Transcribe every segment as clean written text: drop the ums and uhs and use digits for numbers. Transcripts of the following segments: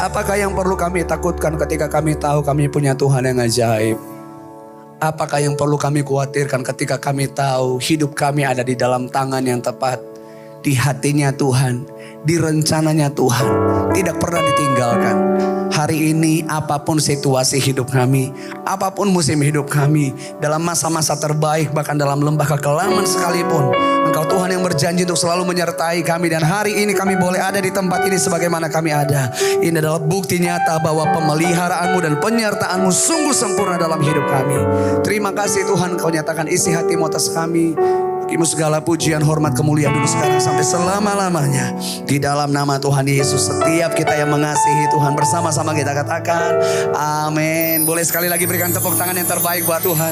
Apakah yang perlu kami takutkan ketika kami tahu kami punya Tuhan yang ajaib? Apakah yang perlu kami khawatirkan ketika kami tahu hidup kami ada di dalam tangan yang tepat? Di hatinya Tuhan, di rencananya Tuhan, tidak pernah ditinggalkan. Hari ini apapun situasi hidup kami, apapun musim hidup kami, dalam masa-masa terbaik, bahkan dalam lembah kekelaman sekalipun, Engkau Tuhan yang berjanji untuk selalu menyertai kami. Dan hari ini kami boleh ada di tempat ini sebagaimana kami ada. Ini adalah bukti nyata bahwa pemeliharaanmu dan penyertaanmu sungguh sempurna dalam hidup kami. Terima kasih Tuhan, Kau nyatakan isi hatimu atas kami. Bagimu segala pujian, hormat, kemuliaan dulu sekarang sampai selama-lamanya. Di dalam nama Tuhan Yesus, setiap kita yang mengasihi Tuhan bersama-sama kita katakan amin. Boleh sekali lagi berikan tepuk tangan yang terbaik buat Tuhan.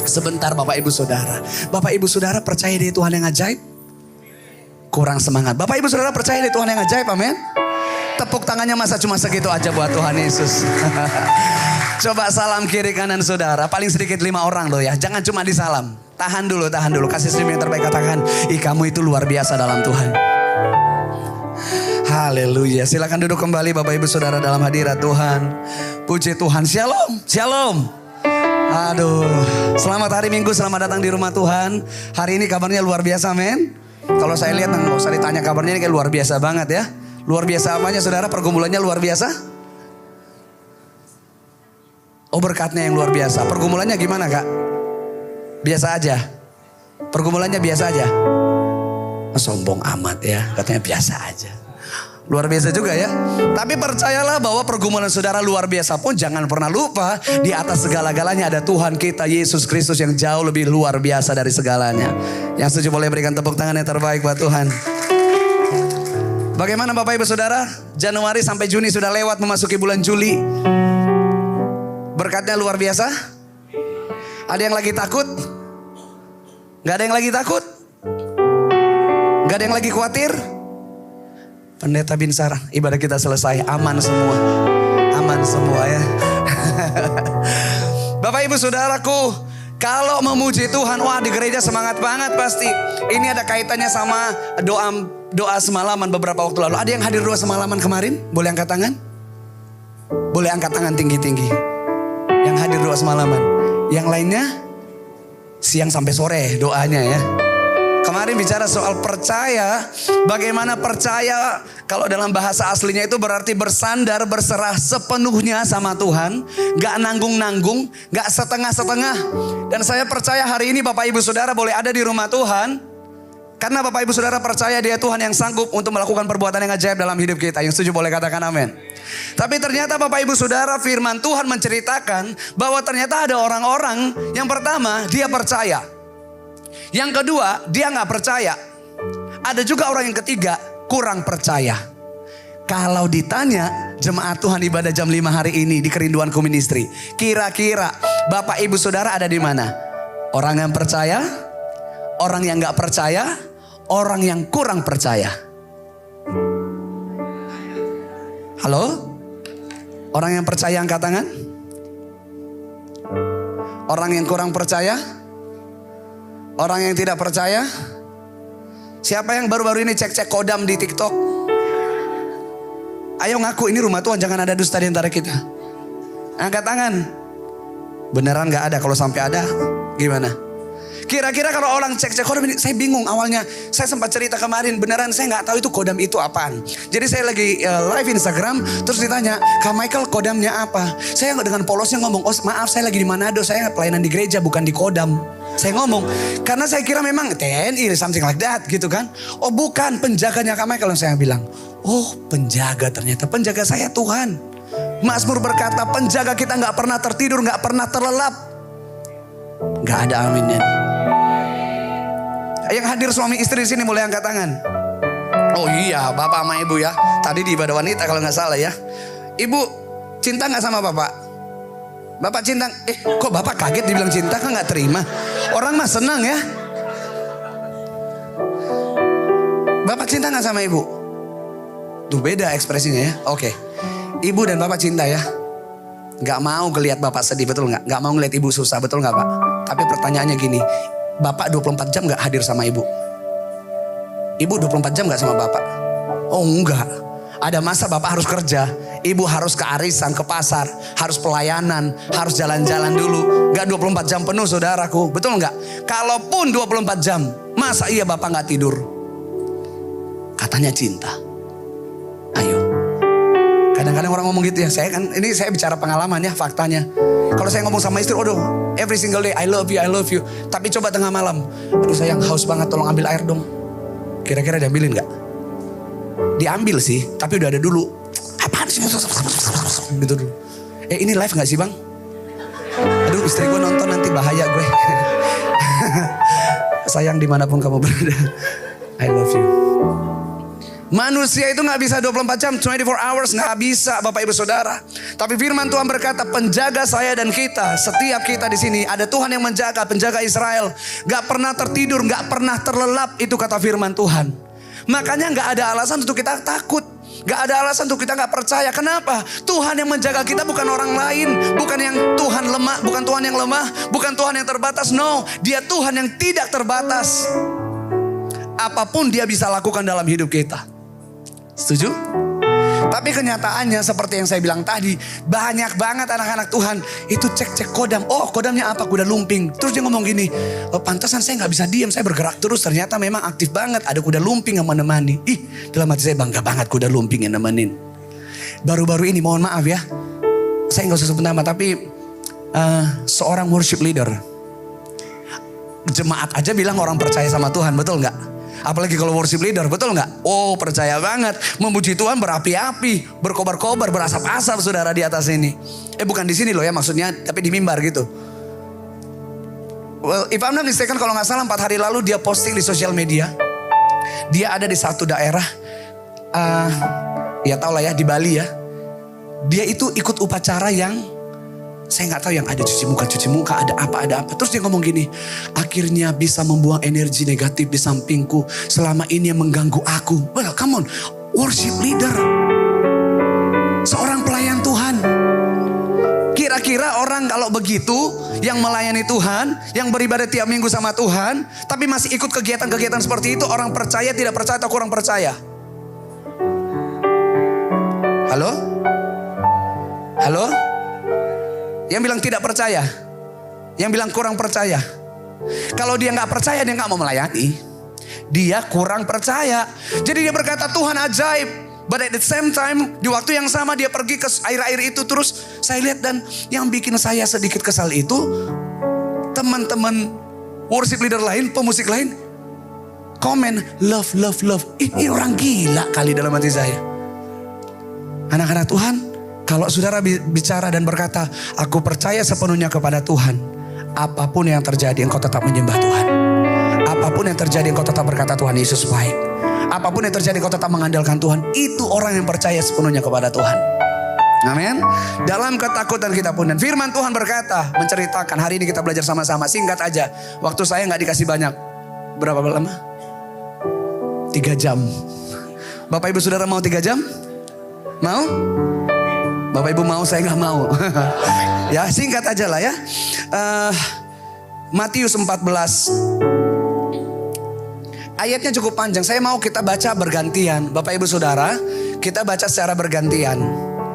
Sebentar Bapak Ibu Saudara. Bapak Ibu Saudara percaya di Tuhan yang ajaib? Kurang semangat. Bapak Ibu Saudara percaya di Tuhan yang ajaib, amin? Tepuk tangannya masa cuma segitu aja buat Tuhan Yesus. Coba salam kiri kanan saudara. Paling sedikit 5 orang loh ya. Jangan cuma disalam. Tahan dulu. Kasih senyum yang terbaik, katakan, ih kamu itu luar biasa dalam Tuhan. Haleluya. Silakan duduk kembali Bapak Ibu Saudara dalam hadirat Tuhan. Puji Tuhan. Shalom. Shalom. Aduh. Selamat hari Minggu. Selamat datang di rumah Tuhan. Hari ini kabarnya luar biasa, men. Kalau saya lihat nggak usah ditanya kabarnya, ini kayak luar biasa banget ya. Luar biasa apanya saudara? Pergumulannya luar biasa? Oh, berkatnya yang luar biasa. Pergumulannya gimana kak? Biasa aja. Pergumulannya biasa aja. Sombong amat ya, katanya biasa aja. Luar biasa juga ya. Tapi percayalah bahwa pergumulan saudara luar biasa pun jangan pernah lupa, di atas segala-galanya ada Tuhan kita Yesus Kristus yang jauh lebih luar biasa dari segalanya. Yang setuju boleh berikan tepuk tangan yang terbaik buat Tuhan. Bagaimana Bapak Ibu Saudara? Januari sampai Juni sudah lewat, memasuki bulan Juli. Berkatnya luar biasa. Ada yang lagi takut? Gak ada yang lagi takut? Gak ada yang lagi khawatir? Pendeta Binsar, ibadah kita selesai, aman semua. Aman semua ya. Bapak Ibu Saudaraku, kalau memuji Tuhan, wah di gereja semangat banget pasti. Ini ada kaitannya sama doa semalaman beberapa waktu lalu. Ada yang hadir doa semalaman kemarin? Boleh angkat tangan? Boleh angkat tangan tinggi-tinggi. Yang hadir doa semalaman. Yang lainnya siang sampai sore doanya ya. Kemarin bicara soal percaya. Bagaimana percaya, kalau dalam bahasa aslinya itu berarti bersandar, berserah sepenuhnya sama Tuhan. Gak nanggung-nanggung, gak setengah-setengah. Dan saya percaya hari ini Bapak Ibu Saudara boleh ada di rumah Tuhan. Karena Bapak Ibu Saudara percaya Dia Tuhan yang sanggup untuk melakukan perbuatan yang ajaib dalam hidup kita. Yang setuju boleh katakan amin. Tapi ternyata Bapak Ibu Saudara, firman Tuhan menceritakan bahwa ternyata ada orang-orang yang pertama dia percaya. Yang kedua dia gak percaya. Ada juga orang yang ketiga kurang percaya. Kalau ditanya jemaat Tuhan ibadah jam 5 hari ini di Kerinduanku Ministry, kira-kira Bapak Ibu Saudara ada di mana? Orang yang percaya, orang yang gak percaya, orang yang kurang percaya. Halo? Orang yang percaya angkat tangan? Orang yang kurang percaya? Orang yang tidak percaya? Siapa yang baru-baru ini cek-cek kodam di TikTok? Ayo ngaku ini rumah Tuhan, jangan ada dusta di antara kita. Angkat tangan. Beneran gak ada? Kalau sampai ada gimana? Kira-kira kalau orang cek-cek kodam ini, saya bingung awalnya. Saya sempat cerita kemarin, beneran saya gak tahu itu kodam itu apaan. Jadi saya lagi live Instagram, terus ditanya, Kak Michael kodamnya apa? Saya dengan polosnya ngomong, oh maaf saya lagi di Manado, saya pelayanan di gereja bukan di kodam. Saya ngomong, karena saya kira memang TNI something like that gitu kan. Oh bukan, penjaganya Kak Michael. Saya bilang, oh penjaga, ternyata penjaga saya Tuhan. Mazmur berkata penjaga kita gak pernah tertidur, gak pernah terlelap. Gak ada aminnya. Yang hadir suami istri di sini mulai angkat tangan. Oh iya, bapak sama ibu ya. Tadi di ibadah wanita kalau nggak salah ya. Ibu cinta nggak sama bapak? Bapak cinta? Kok bapak kaget dibilang cinta? Kan nggak terima. Orang mah senang ya. Bapak cinta nggak sama ibu? Tuh beda ekspresinya ya. Oke. Ibu dan bapak cinta ya. Gak mau ngeliat bapak sedih, betul gak? Gak mau ngeliat ibu susah, betul gak pak? Tapi pertanyaannya gini, bapak 24 jam gak hadir sama ibu? Ibu 24 jam gak sama bapak? Oh enggak. Ada masa bapak harus kerja, ibu harus ke arisan, ke pasar, harus pelayanan, harus jalan-jalan dulu. Gak 24 jam penuh saudaraku, betul gak? Kalaupun 24 jam, masa iya bapak gak tidur? Katanya cinta. Ayo. Kadang-kadang orang ngomong gitu ya, ini saya bicara pengalaman ya, faktanya. Kalau saya ngomong sama istri, aduh, every single day, I love you. Tapi coba tengah malam, aduh sayang haus banget, tolong ambil air dong. Kira-kira diambilin gak? Diambil sih, tapi udah ada dulu. Apaan sih? Gitu dulu. Ini live gak sih bang? Aduh istri gue nonton nanti bahaya gue. Sayang dimanapun kamu berada, I love you. Manusia itu gak bisa 24 jam, 24 hours gak bisa Bapak Ibu Saudara. Tapi firman Tuhan berkata, penjaga saya dan kita, setiap kita di sini ada Tuhan yang menjaga, penjaga Israel. Gak pernah tertidur, gak pernah terlelap, itu kata firman Tuhan. Makanya gak ada alasan untuk kita takut. Gak ada alasan untuk kita gak percaya. Kenapa? Tuhan yang menjaga kita bukan orang lain. Bukan yang Tuhan lemah, bukan Tuhan yang lemah, bukan Tuhan yang terbatas. No, Dia Tuhan yang tidak terbatas. Apapun Dia bisa lakukan dalam hidup kita. Setuju? Tapi kenyataannya seperti yang saya bilang tadi, banyak banget anak-anak Tuhan itu cek kodam. Oh, kodamnya apa? Kuda lumping. Terus dia ngomong gini, pantasan saya gak bisa diam, saya bergerak terus. Ternyata memang aktif banget, ada kuda lumping yang menemani. Dalam hati saya bangga banget kuda lumping yang nemenin. Baru-baru ini mohon maaf ya, saya gak usah sebut nama, tapi seorang worship leader, jemaat aja bilang orang percaya sama Tuhan, betul gak? Apalagi kalau worship leader, betul gak? Oh, percaya banget. Memuji Tuhan berapi-api, berkobar-kobar, berasap-asap saudara di atas ini. Bukan di sini loh ya maksudnya, tapi di mimbar gitu. Well, if I'm not mistaken, kalau gak salah 4 hari lalu dia posting di sosial media. Dia ada di satu daerah, ya tau lah ya, di Bali ya. Dia itu ikut upacara yang saya gak tahu, yang ada cuci muka, ada apa. Terus dia ngomong gini, akhirnya bisa membuang energi negatif di sampingku. Selama ini yang mengganggu aku. Well, come on, worship leader. Seorang pelayan Tuhan. Kira-kira orang kalau begitu, yang melayani Tuhan, yang beribadah tiap minggu sama Tuhan, tapi masih ikut kegiatan-kegiatan seperti itu, orang percaya, tidak percaya atau kurang percaya? Halo? Halo? Yang bilang tidak percaya, yang bilang kurang percaya. Kalau dia gak percaya, dia gak mau melayani. Dia kurang percaya. Jadi dia berkata Tuhan ajaib. But at the same time, di waktu yang sama dia pergi ke air-air itu. Terus saya lihat, dan yang bikin saya sedikit kesal itu, teman-teman worship leader lain, pemusik lain, komen love. Ini orang gila kali dalam hati saya. Anak-anak Tuhan, kalau saudara bicara dan berkata, aku percaya sepenuhnya kepada Tuhan, apapun yang terjadi engkau tetap menyembah Tuhan. Apapun yang terjadi engkau tetap berkata Tuhan Yesus baik. Apapun yang terjadi engkau tetap mengandalkan Tuhan. Itu orang yang percaya sepenuhnya kepada Tuhan. Amin. Dalam ketakutan kita pun. Dan firman Tuhan berkata, menceritakan, hari ini kita belajar sama-sama. Singkat aja, waktu saya gak dikasih banyak. Berapa lama? 3 jam. Bapak Ibu Saudara mau 3 jam? Mau? Bapak Ibu mau, saya gak mau. Ya singkat aja lah ya. Matius 14. Ayatnya cukup panjang. Saya mau kita baca bergantian. Bapak Ibu Saudara, kita baca secara bergantian.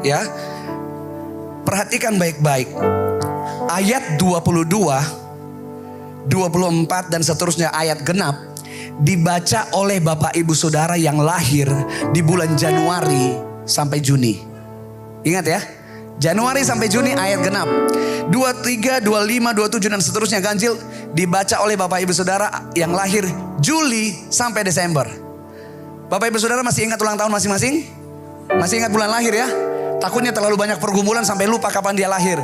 Ya. Perhatikan baik-baik. Ayat 22, 24 dan seterusnya ayat genap dibaca oleh Bapak Ibu Saudara yang lahir di bulan Januari sampai Juni. Ingat ya, Januari sampai Juni ayat genap. 23, 25, 27 dan seterusnya ganjil dibaca oleh Bapak Ibu Saudara yang lahir Juli sampai Desember. Bapak Ibu Saudara masih ingat ulang tahun masing-masing? Masih ingat bulan lahir ya? Takutnya terlalu banyak pergumulan sampai lupa kapan dia lahir.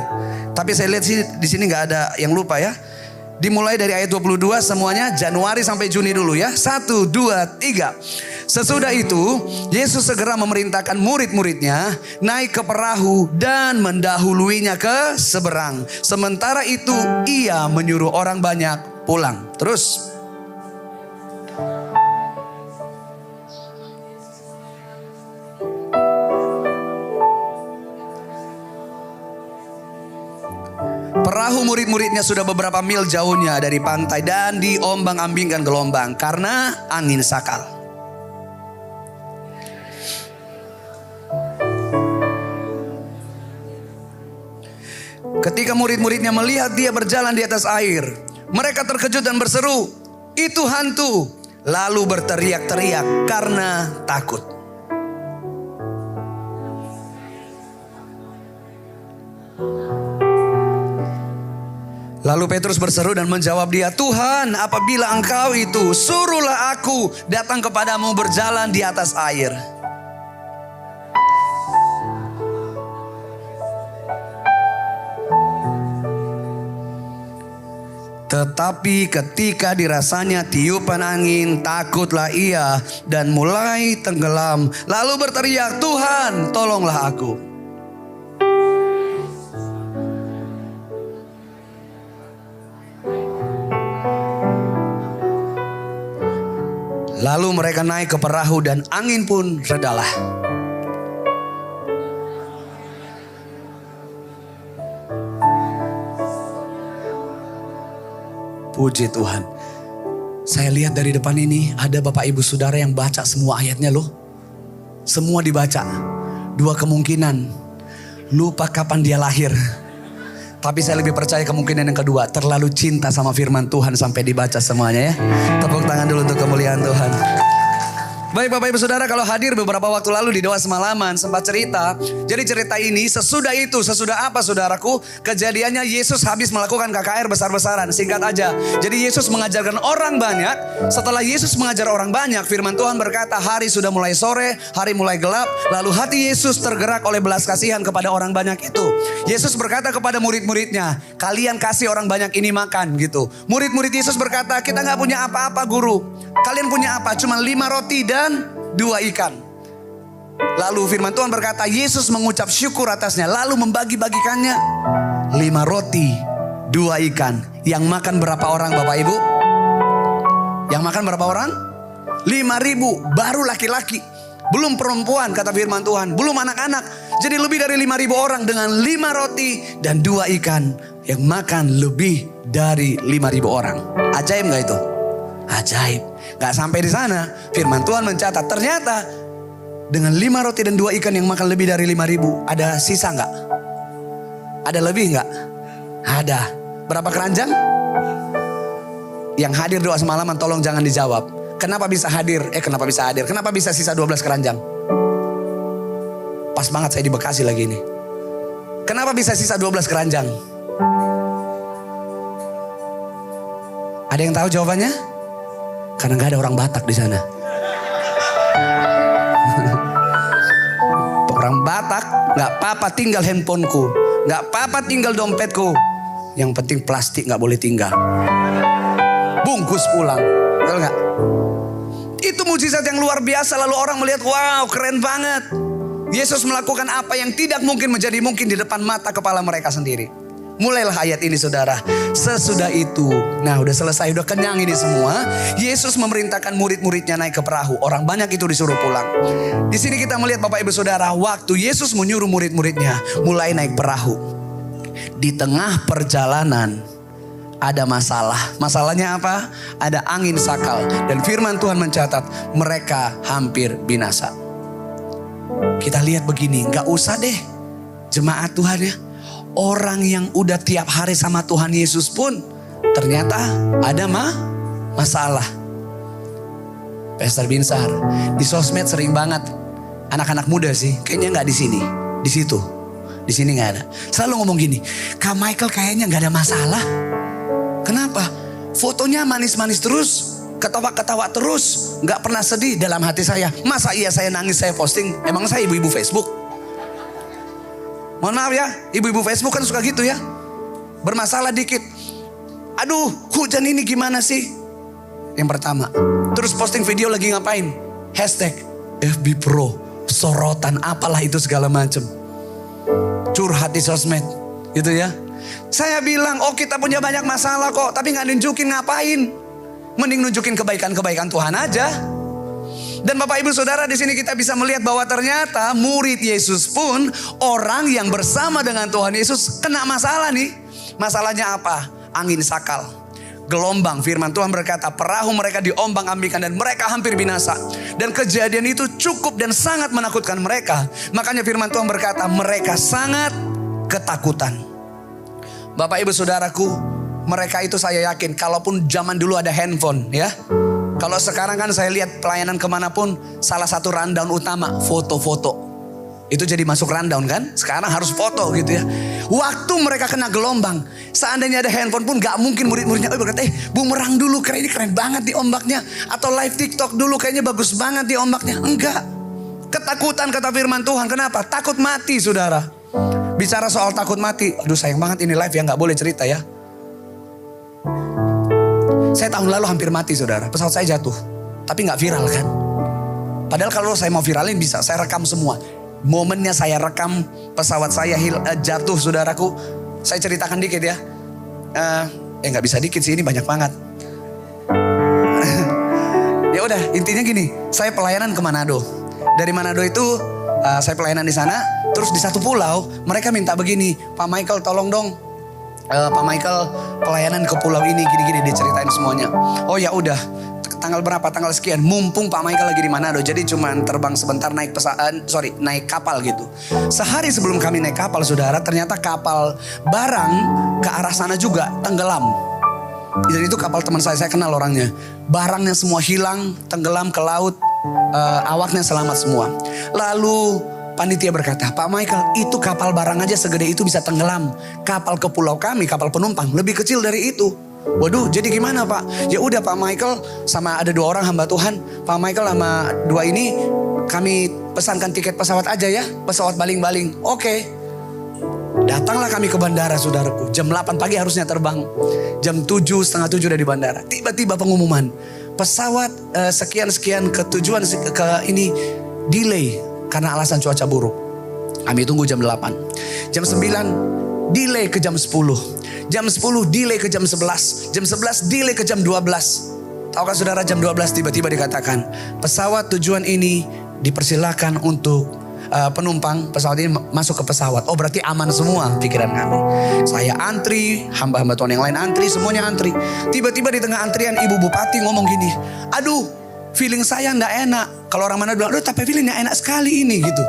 Tapi saya lihat sih di sini nggak ada yang lupa ya. Dimulai dari ayat 22 semuanya Januari sampai Juni dulu ya. 1, 2, 3. Sesudah itu Yesus segera memerintahkan murid-muridnya naik ke perahu dan mendahuluinya ke seberang. Sementara itu ia menyuruh orang banyak pulang. Terus. Perahu murid-muridnya sudah beberapa mil jauhnya dari pantai dan diombang-ambingkan gelombang karena angin sakal. Ketika murid-muridnya melihat dia berjalan di atas air, mereka terkejut dan berseru, "Itu hantu!" Lalu berteriak-teriak karena takut. Lalu Petrus berseru dan menjawab dia, "Tuhan, apabila engkau itu, suruhlah aku datang kepadamu berjalan di atas air." Tetapi ketika dirasanya tiupan angin, takutlah ia dan mulai tenggelam. Lalu berteriak, "Tuhan, tolonglah aku." Lalu mereka naik ke perahu dan angin pun redalah. Puji Tuhan. Saya lihat dari depan ini ada Bapak Ibu Saudara yang baca semua ayatnya loh. Semua dibaca. Dua kemungkinan. Lupa kapan dia lahir. Tapi saya lebih percaya kemungkinan yang kedua. Terlalu cinta sama firman Tuhan sampai dibaca semuanya ya. Tepuk tangan dulu untuk kemuliaan Tuhan. Baik Bapak Ibu Saudara, kalau hadir beberapa waktu lalu di doa semalaman sempat cerita. Jadi cerita ini sesudah apa saudaraku? Kejadiannya Yesus habis melakukan KKR besar-besaran. Singkat aja. Jadi Yesus mengajarkan orang banyak. Setelah Yesus mengajar orang banyak, firman Tuhan berkata hari sudah mulai sore, hari mulai gelap. Lalu hati Yesus tergerak oleh belas kasihan kepada orang banyak itu. Yesus berkata kepada murid-muridnya, "Kalian kasih orang banyak ini makan," gitu. Murid-murid Yesus berkata, "Kita gak punya apa-apa guru. Kalian punya apa? Cuma 5 roti dan 2 ikan. Lalu firman Tuhan berkata, Yesus mengucap syukur atasnya. Lalu membagi-bagikannya 5 roti, 2 ikan. Yang makan berapa orang Bapak Ibu? Yang makan berapa orang? 5.000. Baru laki-laki. Belum perempuan kata firman Tuhan. Belum anak-anak. Jadi lebih dari 5.000 orang dengan 5 roti dan 2 ikan. Yang makan lebih dari 5.000 orang. Ajaib gak itu? Ajaib. Gak sampai di sana, firman Tuhan mencatat ternyata dengan 5 roti dan 2 ikan yang makan lebih dari 5.000, ada sisa gak? Ada lebih gak? Ada. Berapa keranjang? Yang hadir doa semalaman tolong jangan dijawab. Kenapa bisa hadir? Kenapa bisa hadir? Kenapa bisa sisa 12 keranjang? Pas banget saya di Bekasi lagi ini. Kenapa bisa sisa 12 keranjang? Ada yang tahu jawabannya? Karena gak ada orang Batak di sana. Orang Batak, gak apa-apa tinggal handphoneku, gak apa-apa tinggal dompetku. Yang penting plastik gak boleh tinggal. Bungkus pulang, betul gak? Itu mujizat yang luar biasa. Lalu orang melihat, wow keren banget. Yesus melakukan apa yang tidak mungkin menjadi mungkin di depan mata kepala mereka sendiri. Mulailah ayat ini saudara. Sesudah itu, nah udah selesai, udah kenyang ini semua. Yesus memerintahkan murid-muridnya naik ke perahu. Orang banyak itu disuruh pulang. Di sini kita melihat Bapak Ibu Saudara, waktu Yesus menyuruh murid-muridnya mulai naik perahu. Di tengah perjalanan ada masalah. Masalahnya apa? Ada angin sakal. Dan firman Tuhan mencatat mereka hampir binasa. Kita lihat begini, gak usah deh jemaat Tuhan ya. Orang yang udah tiap hari sama Tuhan Yesus pun ternyata ada masalah. Pastor Binsar, di sosmed sering banget anak-anak muda sih, kayaknya nggak di sini, di situ, di sini nggak ada. Selalu ngomong gini, Kak Michael kayaknya nggak ada masalah. Kenapa? Fotonya manis-manis terus, ketawa-ketawa terus, nggak pernah sedih. Dalam hati saya, masa iya saya nangis saya posting? Emang saya ibu-ibu Facebook? Mohon maaf ya, ibu-ibu Facebook kan suka gitu ya. Bermasalah dikit, aduh hujan ini gimana sih? Yang pertama. Terus posting video lagi ngapain? Hashtag FB Pro, sorotan apalah itu segala macem. Curhat di sosmed gitu ya. Saya bilang, oh kita punya banyak masalah kok, tapi gak nunjukin ngapain. Mending nunjukin kebaikan-kebaikan Tuhan aja. Dan Bapak Ibu Saudara, di sini kita bisa melihat bahwa ternyata murid Yesus pun, orang yang bersama dengan Tuhan Yesus kena masalah nih. Masalahnya apa? Angin sakal, gelombang. Firman Tuhan berkata perahu mereka diombang-ambingkan dan mereka hampir binasa. Dan kejadian itu cukup dan sangat menakutkan mereka. Makanya firman Tuhan berkata mereka sangat ketakutan. Bapak Ibu Saudaraku, mereka itu saya yakin, kalaupun zaman dulu ada handphone ya. Kalau sekarang kan saya lihat pelayanan kemanapun, salah satu rundown utama foto-foto. Itu jadi masuk rundown kan. Sekarang harus foto gitu ya. Waktu mereka kena gelombang, seandainya ada handphone pun gak mungkin murid-muridnya berkata, bumerang dulu, ini keren banget di ombaknya. Atau live TikTok dulu, kayaknya bagus banget di ombaknya. Enggak. Ketakutan kata firman Tuhan. Kenapa? Takut mati saudara. Bicara soal takut mati, aduh sayang banget ini live ya, gak boleh cerita ya. Saya tahun lalu hampir mati saudara. Pesawat saya jatuh, tapi gak viral kan. Padahal kalau saya mau viralin bisa, saya rekam semua. Momennya saya rekam pesawat saya jatuh saudaraku. Saya ceritakan dikit ya. Gak bisa dikit sih, ini banyak banget. Ya udah, intinya gini, saya pelayanan ke Manado. Dari Manado itu saya pelayanan di sana. Terus di satu pulau mereka minta begini, Pak Michael tolong dong, Pak Michael pelayanan ke pulau ini gini-gini, diceritain semuanya. Oh ya udah, tanggal berapa, tanggal sekian. Mumpung Pak Michael lagi di Manado, jadi cuman terbang sebentar naik naik kapal gitu. Sehari sebelum kami naik kapal saudara, ternyata kapal barang ke arah sana juga tenggelam. Dan itu kapal teman saya kenal orangnya. Barangnya semua hilang, tenggelam ke laut, awaknya selamat semua. Lalu panitia berkata, Pak Michael, itu kapal barang aja segede itu bisa tenggelam. Kapal ke pulau kami, kapal penumpang lebih kecil dari itu. Waduh, jadi gimana Pak? Ya udah Pak Michael sama ada 2 orang hamba Tuhan. Pak Michael sama 2 ini kami pesankan tiket pesawat aja ya, pesawat baling-baling. Oke. Datanglah kami ke bandara saudaraku. Jam 8 pagi harusnya terbang. Jam 7, setengah 7 udah di bandara. Tiba-tiba pengumuman. Pesawat sekian-sekian ke tujuan ke ini delay karena alasan cuaca buruk. Kami tunggu jam 8. Jam 9 delay ke jam 10. Jam 10 delay ke jam 11. Jam 11 delay ke jam 12. Tahukah saudara, jam 12 tiba-tiba dikatakan, pesawat tujuan ini dipersilakan untuk penumpang pesawat ini masuk ke pesawat. Oh berarti aman semua pikiran kami. Saya antri, hamba-hamba Tuhan yang lain antri, semuanya antri. Tiba-tiba di tengah antrian ibu bupati ngomong gini, aduh feeling saya gak enak. Kalau orang mana bilang, aduh tapi feelingnya enak sekali ini gitu.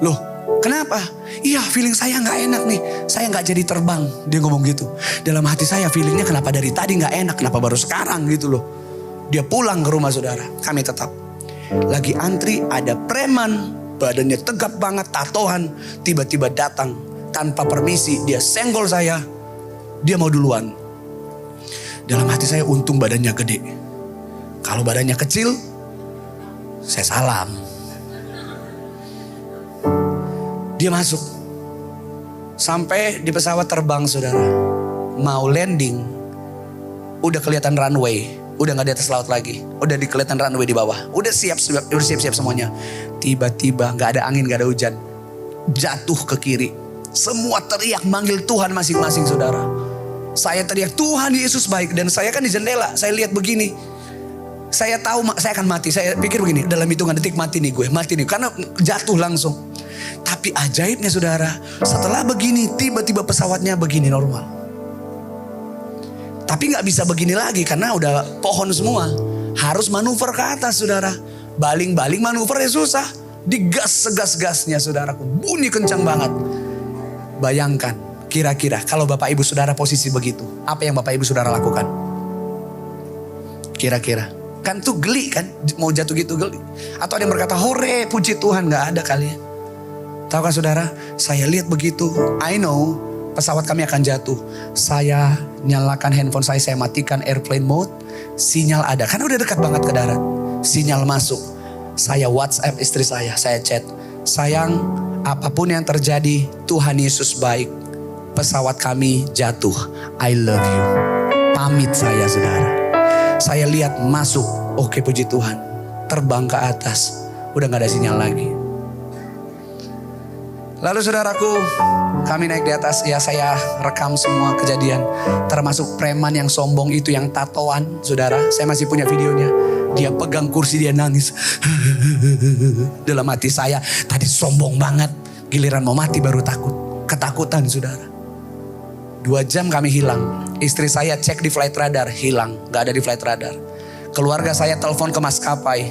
Loh kenapa? Iya feeling saya gak enak nih, saya gak jadi terbang. Dia ngomong gitu. Dalam hati saya feelingnya kenapa dari tadi gak enak, kenapa baru sekarang gitu loh. Dia pulang ke rumah saudara, kami tetap lagi antri, ada preman badannya tegap banget, tatoan, tiba-tiba datang tanpa permisi, dia senggol saya, dia mau duluan. Dalam hati saya, untung badannya gede. Kalau badannya kecil, saya salam. Dia masuk. Sampai di pesawat terbang saudara, mau landing, udah kelihatan runway. Udah gak di atas laut lagi. Udah kelihatan runway di bawah. Udah siap-siap semuanya. Tiba-tiba gak ada angin, gak ada hujan. Jatuh ke kiri. Semua teriak manggil Tuhan masing-masing saudara. Saya teriak, Tuhan Yesus baik. Dan saya kan di jendela, saya lihat begini. Saya tahu saya akan mati. Saya pikir begini, dalam hitungan detik mati nih gue. Mati nih, karena jatuh langsung. Tapi ajaibnya saudara, setelah begini tiba-tiba pesawatnya begini normal. Tapi gak bisa begini lagi karena udah pohon semua. Harus manuver ke atas saudara. Baling-baling manuvernya susah. Digas segas-gasnya saudaraku. Bunyi kencang banget. Bayangkan kira-kira kalau Bapak Ibu Saudara posisi begitu. Apa yang Bapak Ibu Saudara lakukan? Kira-kira. Kan tuh geli kan. Mau jatuh gitu geli. Atau ada yang berkata hore puji Tuhan. Gak ada kali ya. Tahukah saudara? Saya lihat begitu. I know pesawat kami akan jatuh. Saya nyalakan handphone saya matikan airplane mode. Sinyal ada, kan udah dekat banget ke darat. Sinyal masuk. Saya WhatsApp istri saya chat. Sayang, apapun yang terjadi, Tuhan Yesus baik. Pesawat kami jatuh. I love you. Pamit saya saudara. Saya lihat masuk. Oke puji Tuhan. Terbang ke atas. Udah gak ada sinyal lagi. Lalu saudaraku, kami naik di atas, ya saya rekam semua kejadian. Termasuk preman yang sombong itu, yang tatoan, saudara. Saya masih punya videonya. Dia pegang kursi, dia nangis. Dalam hati saya, tadi sombong banget. Giliran mau mati baru takut. Ketakutan saudara. 2 jam kami hilang. Istri saya cek di flight radar, hilang. Gak ada di flight radar. Keluarga saya telepon ke maskapai.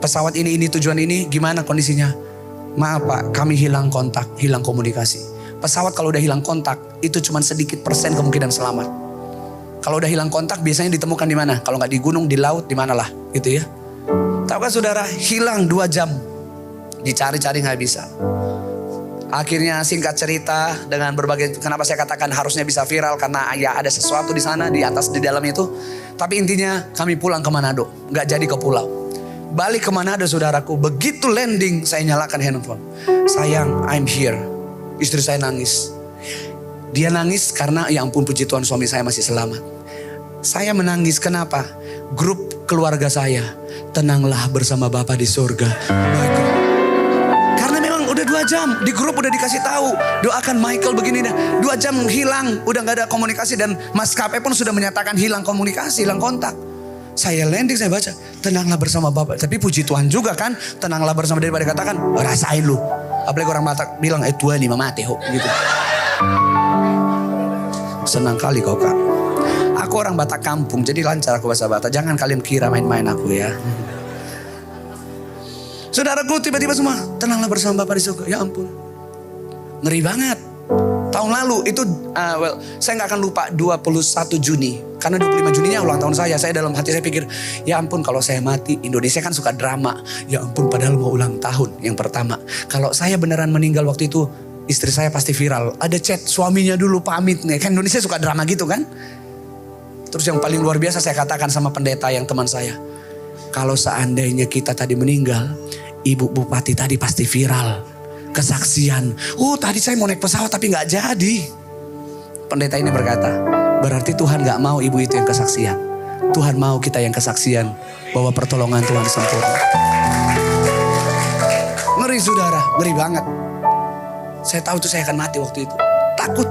Pesawat ini tujuan ini, gimana kondisinya? Maaf Pak, kami hilang kontak, hilang komunikasi. Pesawat kalau udah hilang kontak, itu cuma sedikit persen kemungkinan selamat. Kalau udah hilang kontak biasanya ditemukan di mana? Kalau nggak di gunung, di laut, di manalah, gitu ya. Tahukah saudara, hilang 2 jam. Dicari-cari nggak bisa. Akhirnya singkat cerita dengan berbagai, kenapa saya katakan harusnya bisa viral, karena ya ada sesuatu di sana, di atas, di dalam itu. Tapi intinya kami pulang ke Manado, nggak jadi ke pulau. Balik ke Manado saudaraku, begitu landing saya nyalakan handphone. Sayang, I'm here. Istri saya nangis. Dia nangis karena ya ampun puji Tuhan suami saya masih selamat. Saya menangis kenapa? Grup keluarga saya, tenanglah bersama Bapa di surga. Karena memang udah 2 jam di grup udah dikasih tahu, doakan Michael begini dah. 2 jam hilang, udah nggak ada komunikasi dan maskapai pun sudah menyatakan hilang komunikasi, hilang kontak. Saya landing, saya baca, tenanglah bersama Bapa. Tapi puji Tuhan juga kan, tenanglah bersama, daripada katakan rasain lu. Apalagi orang Batak bilang Tuhan nih mati ho gitu. Senang kali kau Kak. Aku orang Batak kampung, jadi lancar aku bahasa Batak. Jangan kalian kira main-main aku ya. Saudaraku tiba-tiba semua, tenanglah bersama Bapa di surga. Ya ampun. Ngeri banget. Tahun lalu itu, saya gak akan lupa 21 Juni. Karena 25 Juninya ulang tahun saya. Saya dalam hati saya pikir, ya ampun kalau saya mati. Indonesia kan suka drama. Ya ampun padahal mau ulang tahun yang pertama. Kalau saya beneran meninggal waktu itu, istri saya pasti viral. Ada chat suaminya dulu pamit nih. Kan Indonesia suka drama gitu kan. Terus yang paling luar biasa saya katakan sama pendeta yang teman saya. Kalau seandainya kita tadi meninggal, Ibu Bupati tadi pasti viral. Kesaksian. Tadi saya mau naik pesawat tapi gak jadi. Pendeta ini berkata, berarti Tuhan gak mau ibu itu yang kesaksian. Tuhan mau kita yang kesaksian bahwa pertolongan Tuhan sempurna. Ngeri saudara, ngeri banget. Saya tahu tuh saya akan mati waktu itu. Takut.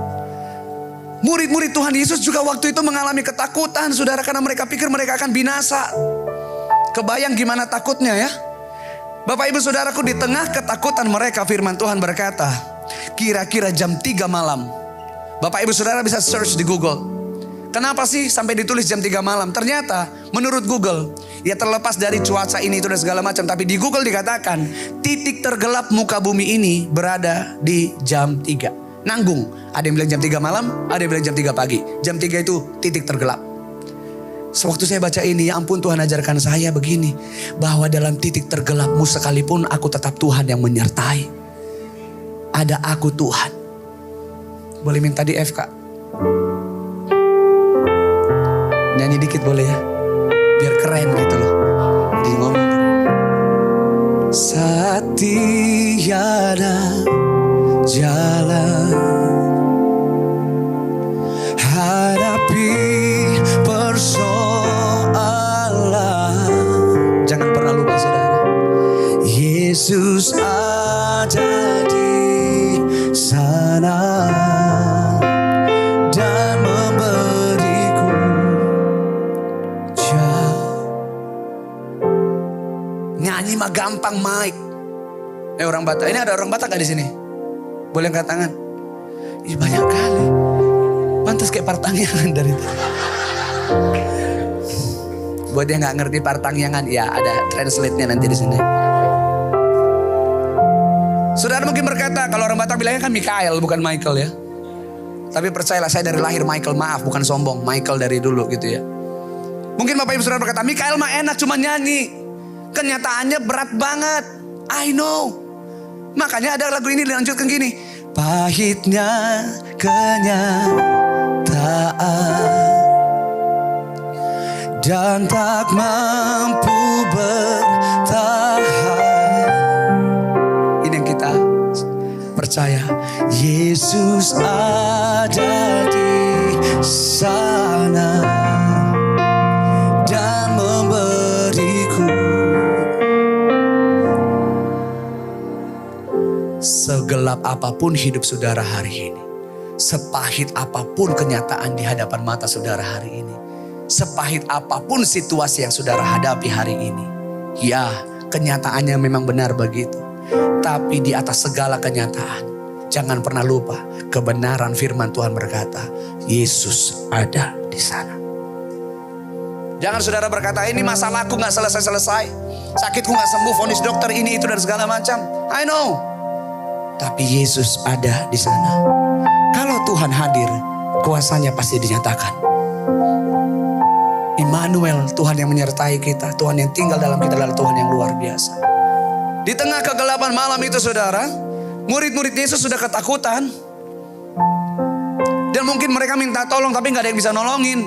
Murid-murid Tuhan Yesus juga waktu itu mengalami ketakutan saudara, karena mereka pikir mereka akan binasa. Kebayang gimana takutnya ya. Bapak ibu saudaraku, di tengah ketakutan mereka firman Tuhan berkata, kira-kira jam 3 malam. Bapak ibu saudara bisa search di Google. Kenapa sih sampai ditulis jam 3 malam? Ternyata menurut Google, ya terlepas dari cuaca ini itu dan segala macam, tapi di Google dikatakan titik tergelap muka bumi ini berada di jam 3. Nanggung, ada yang bilang jam 3 malam, ada yang bilang jam 3 pagi. Jam 3 itu titik tergelap. Sewaktu saya baca ini, ya ampun Tuhan ajarkan saya begini. Bahwa dalam titik tergelapmu sekalipun aku tetap Tuhan yang menyertai. Ada aku Tuhan. Boleh minta di F Kak? Nyanyi dikit boleh ya? Biar keren gitu loh. Jadi ngomong. Saat tiada jalan, hadapi persoalan. Jangan pernah lupa saudara, Yesus ada di sana dan memberiku nyanyi mah gampang Mike. Orang Batak, ini ada orang Batak gak di sini? Boleh angkat tangan? Ih, banyak kali. Pantas kayak partangyangan dari itu. Buat yang nggak ngerti partangyangan, ya ada translate-nya nanti di sini. Saudara mungkin berkata, kalau orang Batak bilangnya kan Mikael bukan Michael ya. Tapi percayalah saya dari lahir Michael, maaf bukan sombong, Michael dari dulu gitu ya. Mungkin Bapak Ibu Saudara berkata, Mikael mah enak cuma nyanyi. Kenyataannya berat banget. I know. Makanya ada lagu ini dilanjutkan gini. Pahitnya kenyataan dan tak mampu bertahan. Ini yang kita percaya. Yesus ada di sana dan memberiku segelap apapun hidup saudara hari ini. Sepahit apapun kenyataan di hadapan mata saudara hari ini. Sepahit apapun situasi yang saudara hadapi hari ini. Ya, kenyataannya memang benar begitu. Tapi di atas segala kenyataan, jangan pernah lupa kebenaran firman Tuhan berkata, Yesus ada di sana. Jangan saudara berkata, ini masalahku gak selesai-selesai. Sakitku gak sembuh, vonis dokter ini itu dan segala macam. I know. Tapi Yesus ada di sana. Kalau Tuhan hadir, kuasanya pasti dinyatakan. Immanuel, Tuhan yang menyertai kita, Tuhan yang tinggal dalam kita adalah Tuhan yang luar biasa. Di tengah kegelapan malam itu saudara, murid-murid Yesus sudah ketakutan. Dan mungkin mereka minta tolong tapi gak ada yang bisa nolongin.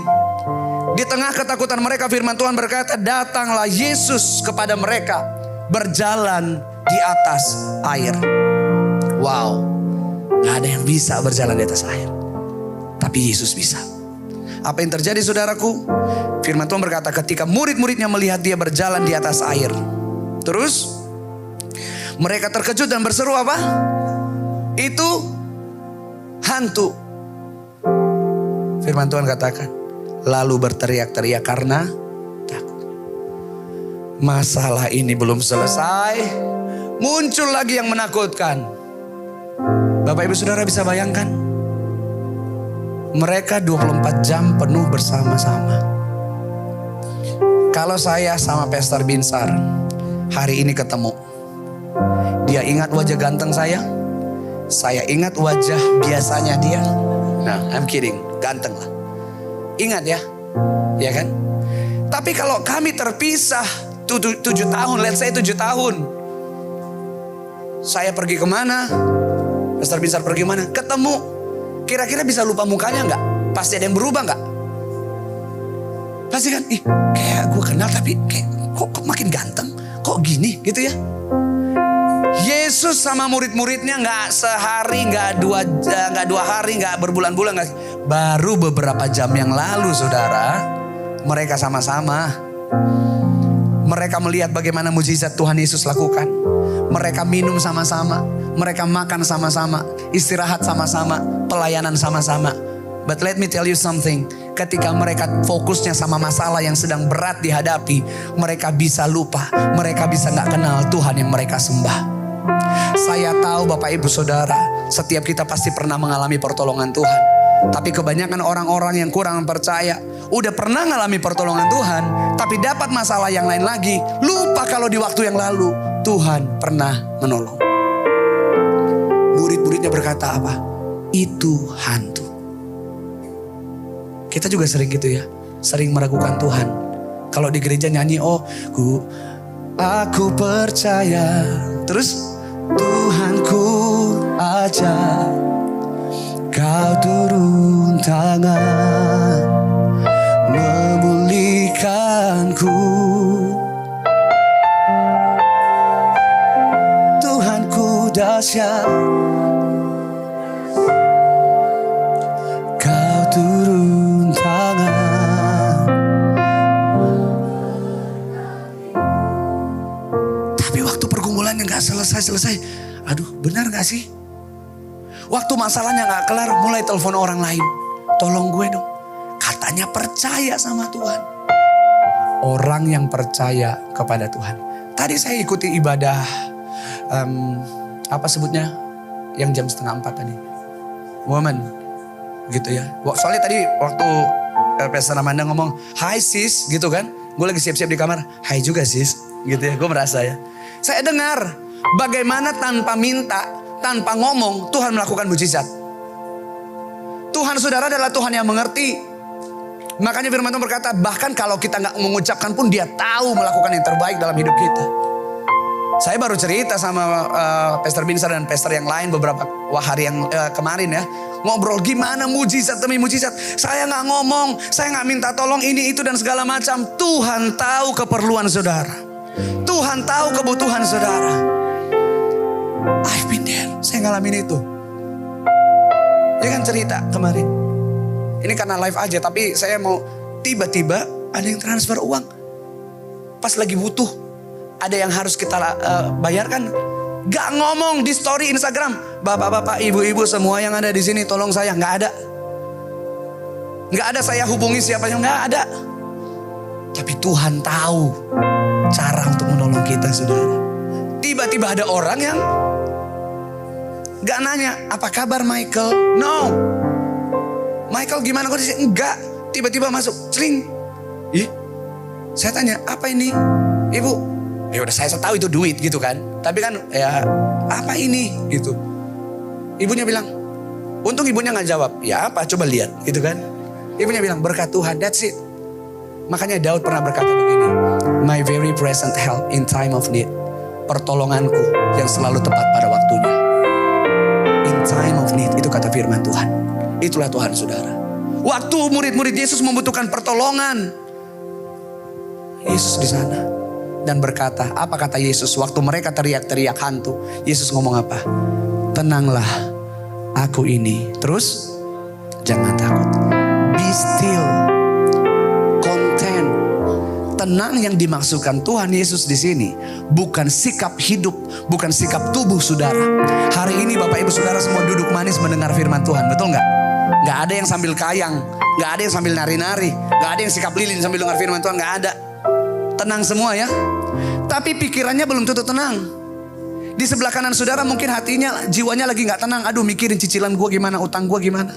Di tengah ketakutan mereka firman Tuhan berkata, datanglah Yesus kepada mereka berjalan di atas air. Wow, gak ada yang bisa berjalan di atas air. Tapi Yesus bisa. Apa yang terjadi saudaraku? Firman Tuhan berkata ketika murid-muridnya melihat dia berjalan di atas air. Terus mereka terkejut dan berseru apa? Itu hantu. Firman Tuhan katakan, lalu berteriak-teriak karena takut. Masalah ini belum selesai, muncul lagi yang menakutkan. Bapak ibu saudara bisa bayangkan, mereka 24 jam penuh bersama-sama. Kalau saya sama Pastor Binsar hari ini ketemu, dia ingat wajah ganteng saya ingat wajah biasanya dia. Nah, I'm kidding, ganteng lah. Ingat ya, ya kan? Tapi kalau kami terpisah 7 tahun, let's say 7 tahun. Saya pergi kemana? Pastor Binsar pergi kemana? Ketemu. Kira-kira bisa lupa mukanya nggak? Pasti ada yang berubah nggak? Pasti kan, kayak gue kenal tapi kayak kok makin ganteng? Kok gini gitu ya? Yesus sama murid-muridnya nggak sehari, nggak dua hari, nggak berbulan-bulan, nggak. Baru beberapa jam yang lalu, saudara, mereka sama-sama. Mereka melihat bagaimana mujizat Tuhan Yesus lakukan. Mereka minum sama-sama, mereka makan sama-sama, istirahat sama-sama, pelayanan sama-sama. But let me tell you something. Ketika mereka fokusnya sama masalah yang sedang berat dihadapi, mereka bisa lupa, mereka bisa nggak kenal Tuhan yang mereka sembah. Saya tahu Bapak Ibu Saudara, setiap kita pasti pernah mengalami pertolongan Tuhan. Tapi kebanyakan orang-orang yang kurang percaya, udah pernah mengalami pertolongan Tuhan, tapi dapat masalah yang lain lagi, lupa kalau di waktu yang lalu Tuhan pernah menolong. Murid-muridnya berkata apa? Itu hantu. Kita juga sering gitu ya, sering meragukan Tuhan. Kalau di gereja nyanyi, aku percaya. Terus Tuhanku aja, kau turun tangan memulihkanku. Tuhanku dahsyat, kau turun tangan. Tapi waktu pergumulannya gak selesai. Aduh, benar gak sih? Waktu masalahnya gak kelar, mulai telepon orang lain. Tolong gue dong. Katanya percaya sama Tuhan. Orang yang percaya kepada Tuhan. Tadi saya ikuti ibadah, apa sebutnya? Yang jam 3:30 tadi. Woman. Gitu ya. Soalnya tadi waktu Pastor Amanda ngomong, hai sis, gitu kan. Gue lagi siap-siap di kamar, hai juga sis. Gitu ya, gue merasa ya. Saya dengar bagaimana tanpa minta, tanpa ngomong, Tuhan melakukan mujizat. Tuhan saudara adalah Tuhan yang mengerti. Makanya firman Tuhan berkata, bahkan kalau kita gak mengucapkan pun dia tahu melakukan yang terbaik dalam hidup kita. Saya baru cerita sama Pastor Binsar dan Pastor yang lain beberapa hari yang kemarin ya. Ngobrol gimana mujizat demi mujizat. Saya gak ngomong, saya gak minta tolong ini itu dan segala macam. Tuhan tahu keperluan saudara. Tuhan tahu kebutuhan saudara. I've been there. Saya ngalamin itu. Dia kan cerita kemarin. Ini karena live aja, tapi saya mau tiba-tiba ada yang transfer uang. Pas lagi butuh. Ada yang harus kita bayarkan. Gak ngomong di story Instagram. Bapak-bapak, ibu-ibu semua yang ada di sini tolong saya. Gak ada. Gak ada saya hubungi siapa yang gak ada. Tapi Tuhan tahu cara untuk menolong kita saudara. Tiba-tiba ada orang yang gak nanya, apa kabar Michael? No. Michael gimana kondisi? Enggak. Tiba-tiba masuk, celing. Saya tanya, apa ini? Ibu, ya udah saya tahu itu duit gitu kan. Tapi kan ya apa ini gitu. Ibunya bilang, untung ibunya gak jawab. Ya apa, coba lihat gitu kan. Ibunya bilang, berkat Tuhan, that's it. Makanya Daud pernah berkata begini, my very present help in time of need. Pertolonganku yang selalu tepat pada waktunya. In time of need, itu kata firman Tuhan. Itulah Tuhan saudara. Waktu murid-murid Yesus membutuhkan pertolongan, Yesus di sana. Dan berkata, apa kata Yesus? Waktu mereka teriak-teriak hantu, Yesus ngomong apa? Tenanglah, aku ini. Terus, jangan takut. Be still, content. Tenang yang dimaksudkan Tuhan Yesus di sini bukan sikap hidup, bukan sikap tubuh saudara. Hari ini Bapak Ibu Saudara semua duduk manis mendengar firman Tuhan, betul nggak? Nggak ada yang sambil kayang, nggak ada yang sambil nari-nari, nggak ada yang sikap lilin sambil dengar firman Tuhan, nggak ada. Tenang semua ya. Tapi pikirannya belum tentu tenang. Di sebelah kanan saudara mungkin hatinya, jiwanya lagi nggak tenang. Aduh, mikirin cicilan gue gimana, utang gue gimana.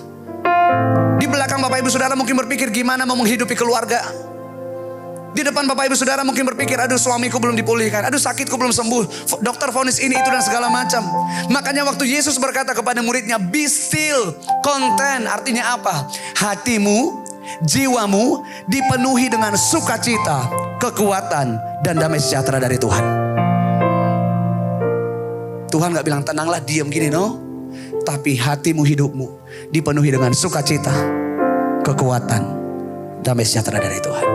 Di belakang Bapak Ibu Saudara mungkin berpikir gimana mau menghidupi keluarga. Di depan Bapak Ibu Saudara mungkin berpikir, aduh suamiku belum dipulihkan, aduh sakitku belum sembuh, dokter vonis ini itu dan segala macam. Makanya waktu Yesus berkata kepada muridnya, be still, content, artinya apa? Hatimu, jiwamu dipenuhi dengan sukacita, kekuatan, dan damai sejahtera dari Tuhan. Tuhan gak bilang tenanglah diam gini, no. Tapi hatimu, hidupmu dipenuhi dengan sukacita, kekuatan, damai sejahtera dari Tuhan.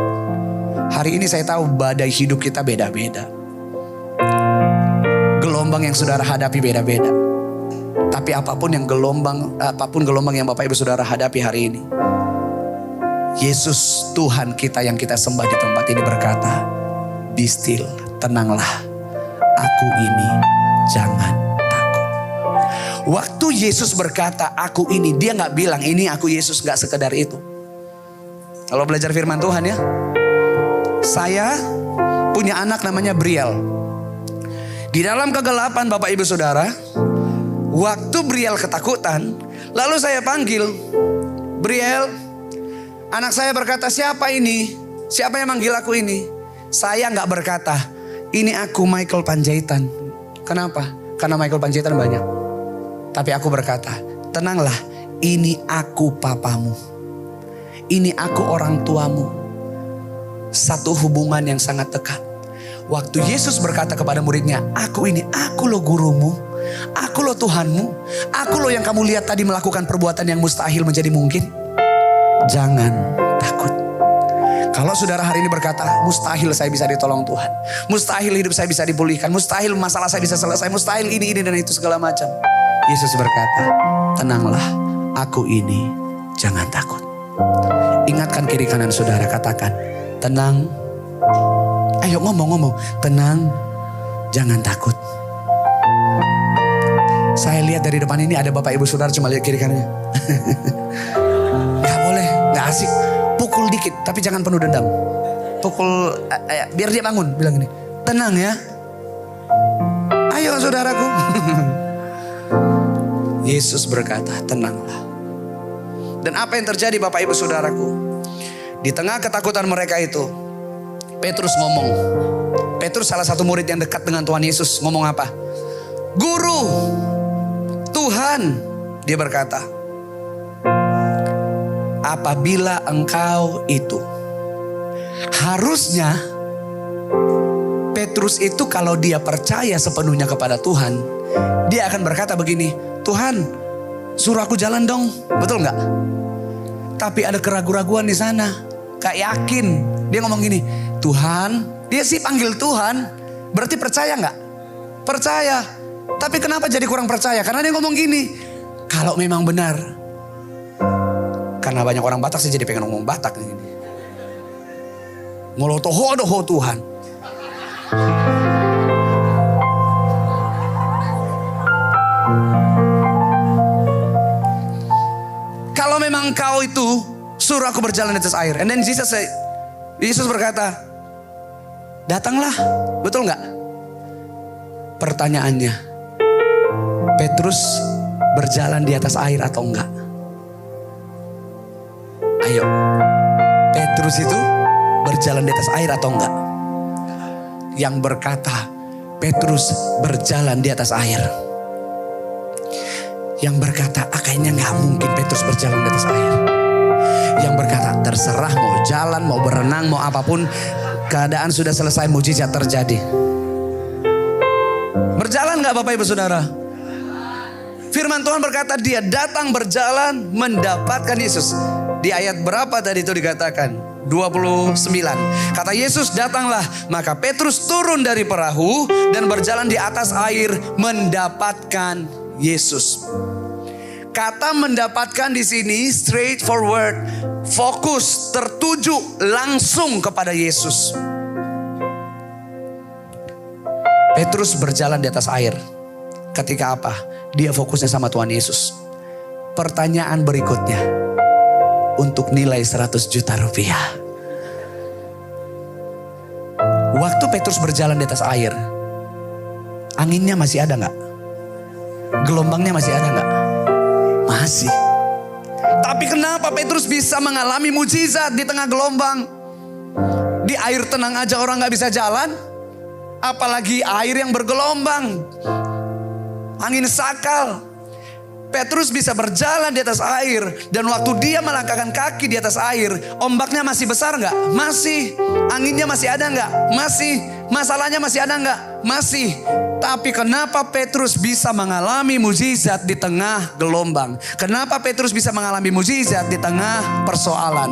Hari ini saya tahu badai hidup kita beda-beda. Gelombang yang saudara hadapi beda-beda. Tapi apapun gelombang yang Bapak Ibu Saudara hadapi hari ini, Yesus Tuhan kita yang kita sembah di tempat ini berkata, be still, tenanglah, aku ini, jangan takut. Waktu Yesus berkata aku ini, dia gak bilang ini aku Yesus, gak sekedar itu. Kalau belajar firman Tuhan ya, saya punya anak namanya Briel. Di dalam kegelapan Bapak Ibu Saudara, waktu Briel ketakutan, lalu saya panggil, Briel, anak saya berkata, siapa ini? Siapa yang manggil aku ini? Saya gak berkata, ini aku Michael Panjaitan. Kenapa? Karena Michael Panjaitan banyak. Tapi aku berkata, tenanglah, ini aku papamu. Ini aku orang tuamu. Satu hubungan yang sangat dekat. Waktu Yesus berkata kepada muridnya, aku ini, aku loh gurumu, aku loh Tuhanmu, aku loh yang kamu lihat tadi melakukan perbuatan yang mustahil menjadi mungkin. Jangan takut. Kalau saudara hari ini berkata, mustahil saya bisa ditolong Tuhan, mustahil hidup saya bisa dipulihkan, mustahil masalah saya bisa selesai, mustahil ini dan itu segala macam. Yesus berkata, tenanglah, aku ini, jangan takut. Ingatkan kiri kanan saudara, katakan, tenang. Ayo ngomong, tenang, jangan takut. Saya lihat dari depan ini ada Bapak Ibu Saudara, cuma lihat kiri kanannya. Gak boleh, gak asik. Pukul dikit, tapi jangan penuh dendam. Pukul, biar dia bangun, bilang gini, tenang ya. Ayo saudaraku. Yesus berkata, tenanglah. Dan apa yang terjadi Bapak Ibu Saudaraku? Di tengah ketakutan mereka itu, Petrus ngomong. Petrus salah satu murid yang dekat dengan Tuhan Yesus, ngomong apa? Guru, Tuhan, dia berkata, apabila engkau itu, harusnya Petrus itu kalau dia percaya sepenuhnya kepada Tuhan, dia akan berkata begini, Tuhan, suruh aku jalan dong, betul nggak? Tapi ada keraguan-raguan di sana, gak yakin. Dia ngomong gini, Tuhan, dia sih panggil Tuhan, berarti percaya nggak? Percaya. Tapi kenapa jadi kurang percaya? Karena dia ngomong gini, kalau memang benar, karena banyak orang Batak sih jadi pengen ngomong Batak ini. Ngolotoho doho Tuhan. Kalau memang kau itu suruh aku berjalan di atas air. And then Yesus berkata, datanglah. Betul nggak? Pertanyaannya, Petrus berjalan di atas air atau enggak? Ayo, Petrus itu berjalan di atas air atau enggak? Yang berkata, Petrus berjalan di atas air. Yang berkata, kayaknya gak mungkin Petrus berjalan di atas air. Yang berkata, terserah mau jalan, mau berenang, mau apapun. Keadaan sudah selesai, mujizat terjadi. Berjalan gak Bapak Ibu Saudara? Firman Tuhan berkata dia datang berjalan mendapatkan Yesus. Di ayat berapa tadi itu dikatakan? 29. Kata Yesus, datanglah. Maka Petrus turun dari perahu dan berjalan di atas air mendapatkan Yesus. Kata mendapatkan di sini straightforward, fokus, tertuju langsung kepada Yesus. Petrus berjalan di atas air. Ketika apa? Dia fokusnya sama Tuhan Yesus. Pertanyaan berikutnya, untuk nilai 100 juta rupiah. Waktu Petrus berjalan di atas air, anginnya masih ada gak? Gelombangnya masih ada gak? Masih. Tapi kenapa Petrus bisa mengalami mujizat di tengah gelombang? Di air tenang aja orang gak bisa jalan, apalagi air yang bergelombang. Angin sakal. Petrus bisa berjalan di atas air. Dan waktu dia melangkahkan kaki di atas air, ombaknya masih besar gak? Masih. Anginnya masih ada gak? Masih. Masalahnya masih ada gak? Masih. Tapi kenapa Petrus bisa mengalami mujizat di tengah gelombang? Kenapa Petrus bisa mengalami mujizat di tengah persoalan?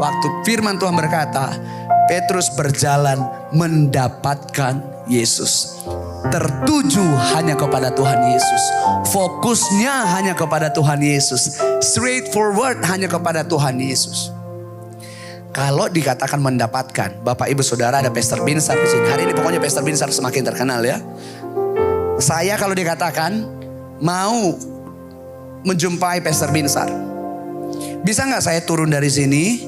Waktu firman Tuhan berkata, Petrus berjalan mendapatkan Yesus. Tertuju hanya kepada Tuhan Yesus. Fokusnya hanya kepada Tuhan Yesus. Straightforward hanya kepada Tuhan Yesus. Kalau dikatakan mendapatkan, Bapak Ibu Saudara, ada Pastor Binsar di sini. Hari ini pokoknya Pastor Binsar semakin terkenal ya. Saya kalau dikatakan mau menjumpai Pastor Binsar, bisa nggak saya turun dari sini,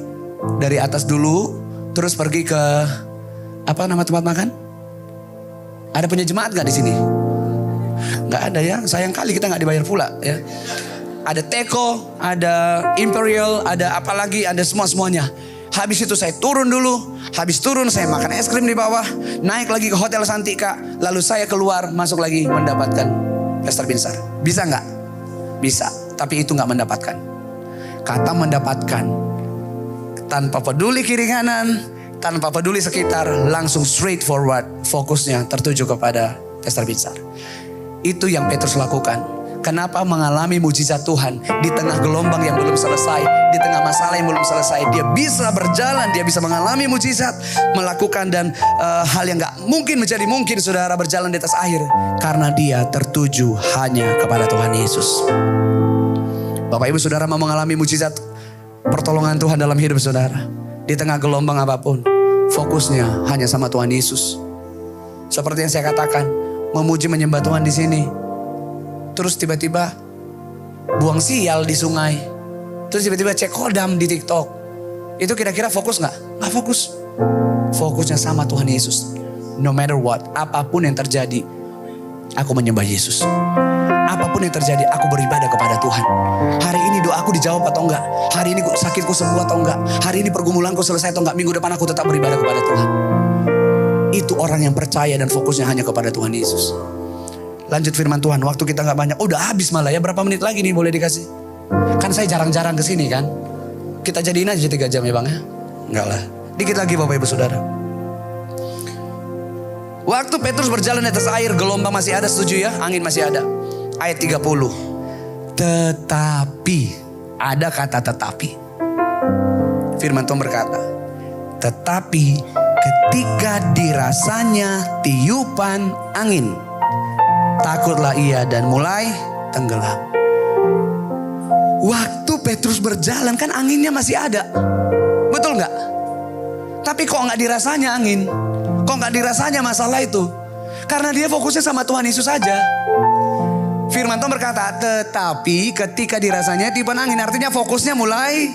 dari atas dulu, terus pergi ke apa nama tempat makan? Ada punya jemaat gak di sini? Gak ada ya, sayang kali kita gak dibayar pula ya. Ada Teko, ada Imperial, ada apa lagi, ada semuanya. Habis itu saya turun dulu, habis turun saya makan es krim di bawah, naik lagi ke Hotel Santika, lalu saya keluar, masuk lagi mendapatkan Pastor Binsar. Bisa gak? Bisa, tapi itu gak mendapatkan. Kata mendapatkan, tanpa peduli kiri kanan, tanpa peduli sekitar, langsung straightforward, fokusnya tertuju kepada Pastor Binsar. Itu yang Petrus lakukan. Kenapa mengalami mujizat Tuhan di tengah gelombang yang belum selesai, di tengah masalah yang belum selesai, dia bisa berjalan, dia bisa mengalami mujizat, melakukan dan hal yang gak mungkin menjadi mungkin, saudara, berjalan di atas air, karena dia tertuju hanya kepada Tuhan Yesus. Bapak Ibu Saudara mau mengalami mujizat pertolongan Tuhan dalam hidup saudara, di tengah gelombang apapun, fokusnya hanya sama Tuhan Yesus. Seperti yang saya katakan, memuji menyembah Tuhan di sini, terus tiba-tiba buang sial di sungai, terus tiba-tiba cek kodam di TikTok, itu kira-kira fokus nggak? Nggak fokus. Fokusnya sama Tuhan Yesus. No matter what, apapun yang terjadi, aku menyembah Yesus. Apapun yang terjadi, aku beribadah kepada Tuhan. Hari ini doaku dijawab atau enggak? Hari ini sakitku sembuh atau enggak? Hari ini pergumulanku selesai atau enggak? Minggu depan aku tetap beribadah kepada Tuhan. Itu orang yang percaya dan fokusnya hanya kepada Tuhan Yesus. Lanjut firman Tuhan, waktu kita gak banyak. Udah habis malah ya, berapa menit lagi nih boleh dikasih? Kan saya jarang-jarang kesini kan. Kita jadiin aja 3 jam ya bang ya? Enggak lah, dikit lagi Bapak Ibu Saudara. Waktu Petrus berjalan di atas air, gelombang masih ada, setuju ya? Angin masih ada. Ayat 30. Tetapi, ada kata tetapi. Firman Tuhan berkata, tetapi ketika dirasanya tiupan angin, takutlah ia dan mulai tenggelam. Waktu Petrus berjalan kan anginnya masih ada. Betul gak? Tapi kok gak dirasanya angin? Kok gak dirasanya masalah itu? Karena dia fokusnya sama Tuhan Yesus saja. Firman Tuhan berkata, tetapi ketika dirasanya tiupan angin, artinya fokusnya mulai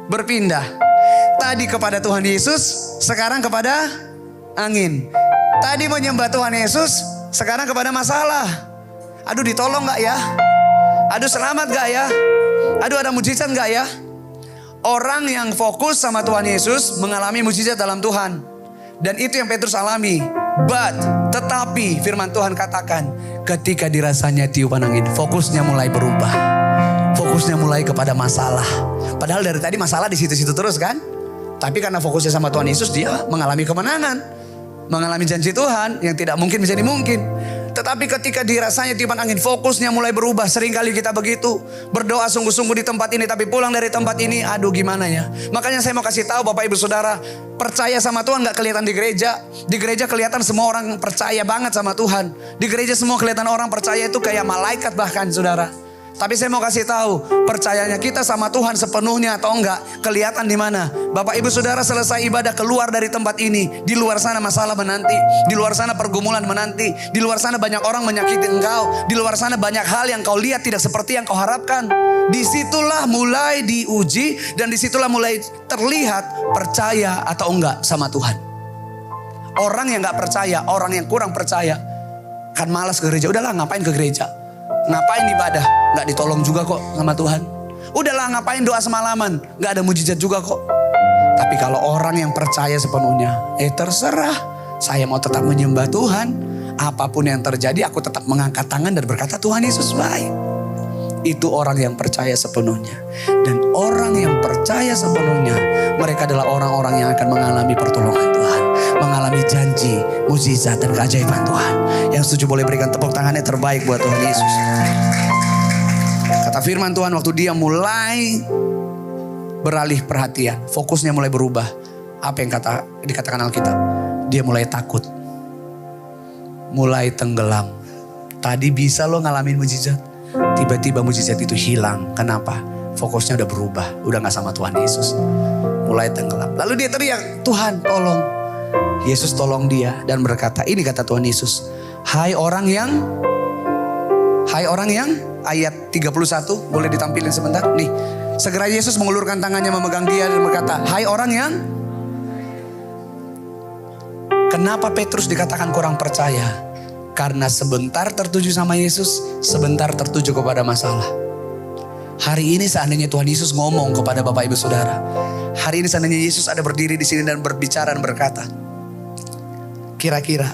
berpindah. Tadi kepada Tuhan Yesus, sekarang kepada angin. Tadi menyembah Tuhan Yesus, sekarang kepada masalah. Aduh ditolong gak ya? Aduh selamat gak ya? Aduh ada mujizat gak ya? Orang yang fokus sama Tuhan Yesus mengalami mujizat dalam Tuhan. Dan itu yang Petrus alami. Tetapi firman Tuhan katakan, Ketika dirasanya tiupan angin, fokusnya mulai berubah. Fokusnya mulai kepada masalah. Padahal dari tadi masalah di situ-situ terus kan. Tapi karena fokusnya sama Tuhan Yesus, dia mengalami kemenangan. Mengalami janji Tuhan yang tidak mungkin bisa dimungkin. Tetapi ketika dirasanya tiupan angin, fokusnya mulai berubah. Seringkali kita begitu. Berdoa sungguh-sungguh di tempat ini, tapi pulang dari tempat ini, aduh gimana ya. Makanya saya mau kasih tahu Bapak Ibu Saudara, percaya sama Tuhan gak kelihatan di gereja. Di gereja kelihatan semua orang percaya banget sama Tuhan. Di gereja semua kelihatan orang percaya itu kayak malaikat bahkan saudara. Tapi saya mau kasih tahu, percayanya kita sama Tuhan sepenuhnya atau enggak, kelihatan di mana. Bapak Ibu Saudara selesai ibadah keluar dari tempat ini, di luar sana masalah menanti, di luar sana pergumulan menanti, di luar sana banyak orang menyakiti engkau, di luar sana banyak hal yang kau lihat tidak seperti yang kau harapkan. Disitulah mulai diuji dan disitulah mulai terlihat percaya atau enggak sama Tuhan. Orang yang enggak percaya, orang yang kurang percaya, kan malas ke gereja. Udahlah ngapain ke gereja? Ngapain ibadah? Gak ditolong juga kok sama Tuhan. Udahlah ngapain doa semalaman? Gak ada mujizat juga kok. Tapi kalau orang yang percaya sepenuhnya, terserah. Saya mau tetap menyembah Tuhan. Apapun yang terjadi aku tetap mengangkat tangan dan berkata Tuhan Yesus baik. Itu orang yang percaya sepenuhnya. Dan orang yang percaya sepenuhnya, mereka adalah orang-orang yang akan mengalami pertolongan Tuhan. Mengalami janji, mukjizat dan keajaiban Tuhan. Yang setuju boleh berikan tepuk tangannya terbaik buat Tuhan Yesus. Kata firman Tuhan waktu dia mulai beralih perhatian, fokusnya mulai berubah. Apa yang dikatakan Alkitab? Dia mulai takut. Mulai tenggelam. Tadi bisa lo ngalamin mukjizat. Tiba-tiba mukjizat itu hilang. Kenapa? Fokusnya udah berubah. Udah gak sama Tuhan Yesus. Mulai tenggelam. Lalu dia teriak, Tuhan tolong. Yesus tolong dia dan berkata, ini kata Tuhan Yesus. Hai orang yang ayat 31 boleh ditampilin sebentar. Nih, segera Yesus mengulurkan tangannya memegang dia dan berkata, hai orang yang. Kenapa Petrus dikatakan kurang percaya? Karena sebentar tertuju sama Yesus, sebentar tertuju kepada masalah. Hari ini seandainya Tuhan Yesus ngomong kepada Bapak Ibu Saudara. Hari ini seandainya Yesus ada berdiri di sini dan berbicara dan berkata. Kira-kira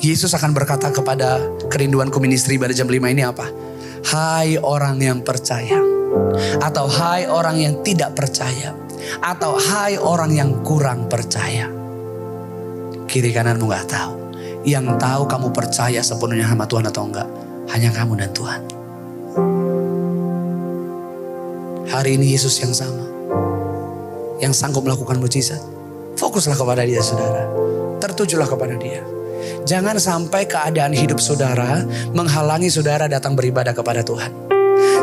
Yesus akan berkata kepada kerinduanku ministry pada jam 5 ini apa? Hai orang yang percaya. Atau hai orang yang tidak percaya. Atau hai orang yang kurang percaya. Kiri kananmu gak tahu. Yang tahu kamu percaya sepenuhnya sama Tuhan atau enggak, hanya kamu dan Tuhan. Hari ini Yesus yang sama, yang sanggup melakukan mukjizat. Fokuslah kepada dia saudara. Tertujulah kepada dia. Jangan sampai keadaan hidup saudara menghalangi saudara datang beribadah kepada Tuhan.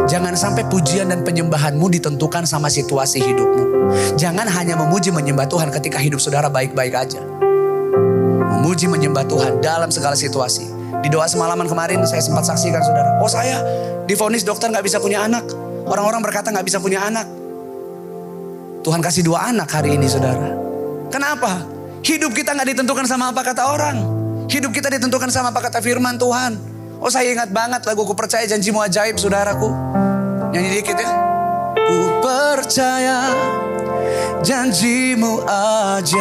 Jangan sampai pujian dan penyembahanmu ditentukan sama situasi hidupmu. Jangan hanya memuji menyembah Tuhan ketika hidup saudara baik-baik aja. Memuji menyembah Tuhan dalam segala situasi. Di doa semalaman kemarin saya sempat saksikan saudara. Oh saya divonis dokter gak bisa punya anak. Orang-orang berkata gak bisa punya anak. Tuhan kasih 2 anak hari ini saudara. Kenapa? Hidup kita gak ditentukan sama apa kata orang. Hidup kita ditentukan sama apa kata firman Tuhan. Oh saya ingat banget lagu Ku Percaya Janjimu Ajaib saudaraku. Nyanyi dikit ya. Ku percaya janjimu ajaib.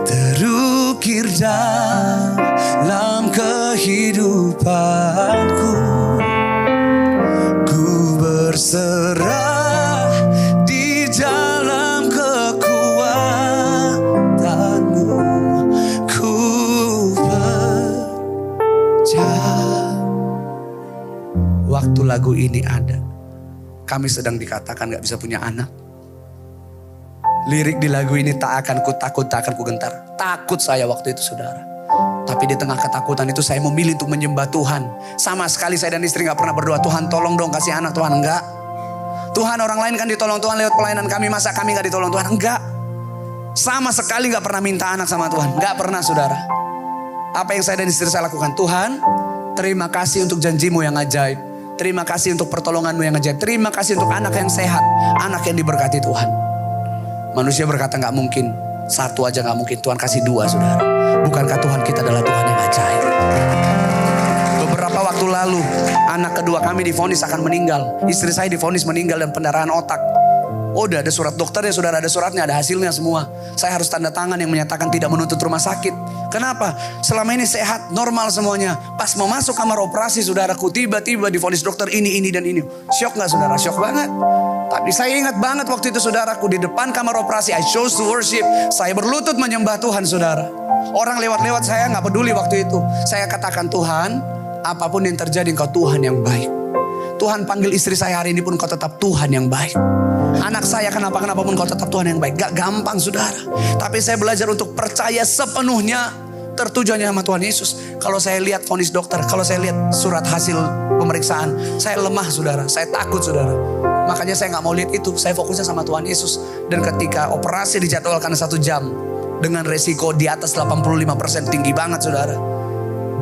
Terukir dalam kehidupanku. Ku berserah di dalam kekuatanmu. Ku percaya. Waktu lagu ini ada, kami sedang dikatakan gak bisa punya anak. Lirik di lagu ini tak akan ku takut, tak akan ku gentar. Takut saya waktu itu saudara. Tapi di tengah ketakutan itu saya memilih untuk menyembah Tuhan. Sama sekali saya dan istri gak pernah berdoa, Tuhan tolong dong kasih anak Tuhan. Enggak. Tuhan orang lain kan ditolong Tuhan lewat pelayanan kami. Masa kami gak ditolong Tuhan? Enggak. Sama sekali gak pernah minta anak sama Tuhan. Enggak pernah saudara. Apa yang saya dan istri saya lakukan? Tuhan terima kasih untuk janjimu yang ajaib. Terima kasih untuk pertolonganmu yang ajaib. Terima kasih untuk anak yang sehat. Anak yang diberkati Tuhan. Manusia berkata gak mungkin. 1 aja gak mungkin. Tuhan kasih 2 saudara. Bukankah Tuhan kita adalah Tuhan yang ajaib? Beberapa waktu lalu anak kedua kami divonis akan meninggal. Istri saya divonis meninggal dan pendarahan otak. Oh, udah ada surat dokternya, saudara, ada suratnya, ada hasilnya semua. Saya harus tanda tangan yang menyatakan tidak menuntut rumah sakit. Kenapa? Selama ini sehat, normal semuanya. Pas mau masuk kamar operasi, saudaraku, tiba-tiba divonis dokter ini dan ini. Syok gak, saudara? Syok banget. Tapi saya ingat banget waktu itu, saudaraku, di depan kamar operasi, I chose to worship. Saya berlutut menyembah Tuhan, saudara. Orang lewat-lewat, saya gak peduli waktu itu. Saya katakan, Tuhan, apapun yang terjadi, Engkau Tuhan yang baik. Tuhan panggil istri saya hari ini pun Kau tetap Tuhan yang baik. Anak saya kenapa pun Kau tetap Tuhan yang baik. Gak gampang, saudara. Tapi saya belajar untuk percaya sepenuhnya tertujuannya sama Tuhan Yesus. Kalau saya lihat vonis dokter, kalau saya lihat surat hasil pemeriksaan, saya lemah, saudara. Saya takut, saudara. Makanya saya gak mau lihat itu. Saya fokusnya sama Tuhan Yesus. Dan ketika operasi dijadwalkan 1 jam dengan resiko di atas 85%, tinggi banget, saudara.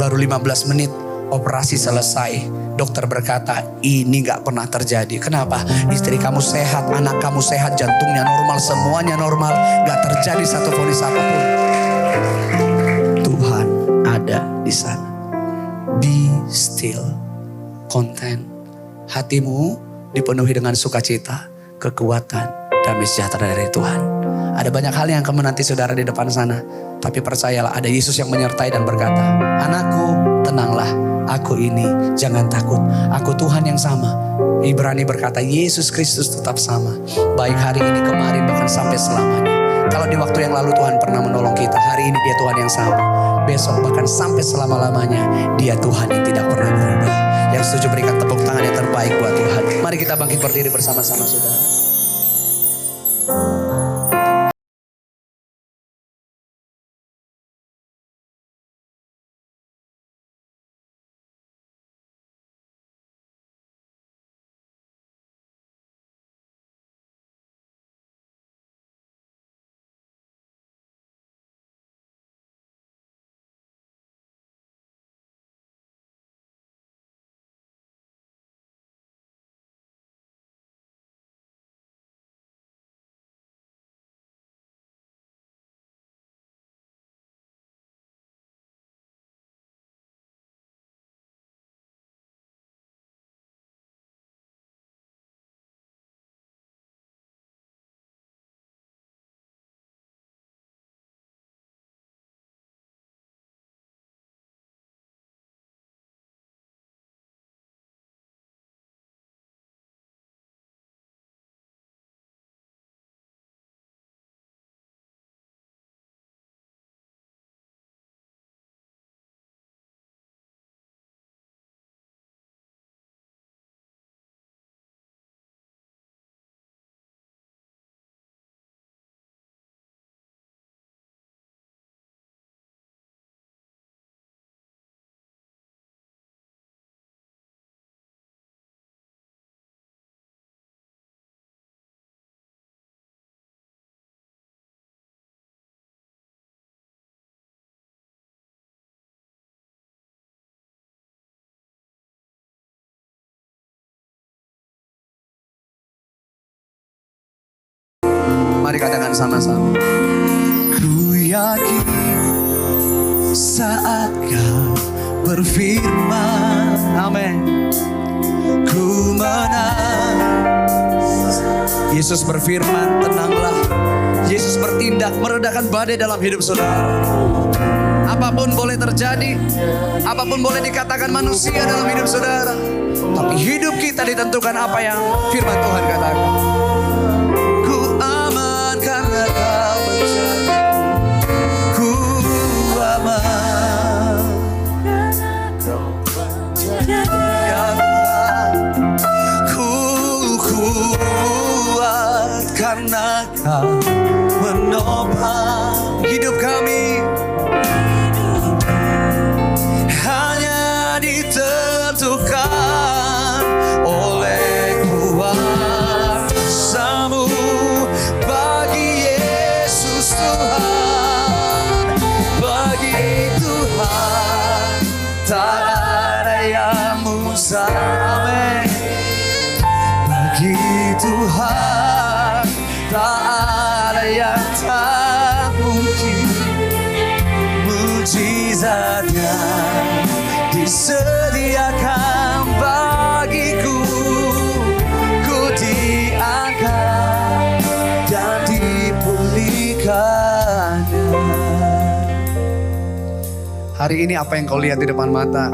Baru 15 menit operasi selesai. Dokter berkata, ini gak pernah terjadi. Kenapa? Istri kamu sehat, anak kamu sehat, jantungnya normal, semuanya normal. Gak terjadi satu vonis apapun. Tuhan ada di sana. Be still, content. Hatimu dipenuhi dengan sukacita, kekuatan, damai sejahtera dari Tuhan. Ada banyak hal yang akan menanti saudara di depan sana. Tapi percayalah, ada Yesus yang menyertai dan berkata, anakku, tenanglah. Aku ini, jangan takut. Aku Tuhan yang sama. Ibrani berkata, Yesus Kristus tetap sama. Baik hari ini, kemarin, bahkan sampai selamanya. Kalau di waktu yang lalu Tuhan pernah menolong kita, hari ini Dia Tuhan yang sama. Besok bahkan sampai selama-lamanya, Dia Tuhan yang tidak pernah berubah. Yang setuju berikan tepuk tangan yang terbaik buat Tuhan. Mari kita bangkit berdiri bersama-sama, saudara. Mari katakan sama-sama. Ku yakin saat Kau berfirman, amin, ku menang. Yesus berfirman, tenanglah. Yesus bertindak meredakan badai dalam hidup saudara. Apapun boleh terjadi, apapun boleh dikatakan manusia dalam hidup saudara, tapi hidup kita ditentukan apa yang firman Tuhan katakan. Karena Kau menjaga, ku aman. Ya Tuhan, ku kuat karena Kau menopang hidup kami. Hanya ditentukan oleh kuasa-Mu. Tak ada yang mustahil bagi Tuhan, tak ada yang tak mungkin. Mujizatnya disediakan bagiku, ku diangkat Hari ini apa yang kau lihat di depan mata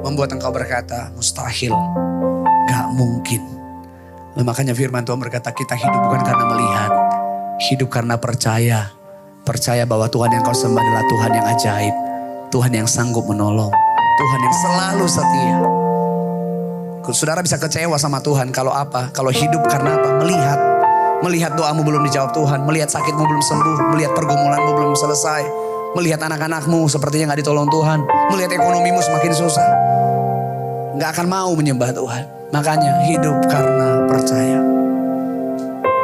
membuat engkau berkata mustahil, gak mungkin. Makanya firman Tuhan berkata kita hidup bukan karena melihat, hidup karena percaya. Percaya bahwa Tuhan yang kau sembah adalah Tuhan yang ajaib, Tuhan yang sanggup menolong, Tuhan yang selalu setia. Saudara bisa kecewa sama Tuhan kalau apa? Kalau hidup karena apa? Melihat doamu belum dijawab Tuhan, melihat sakitmu belum sembuh, melihat pergumulanmu belum selesai, melihat anak-anakmu sepertinya gak ditolong Tuhan, melihat ekonomimu semakin susah. Gak akan mau menyembah Tuhan. Makanya hidup karena percaya.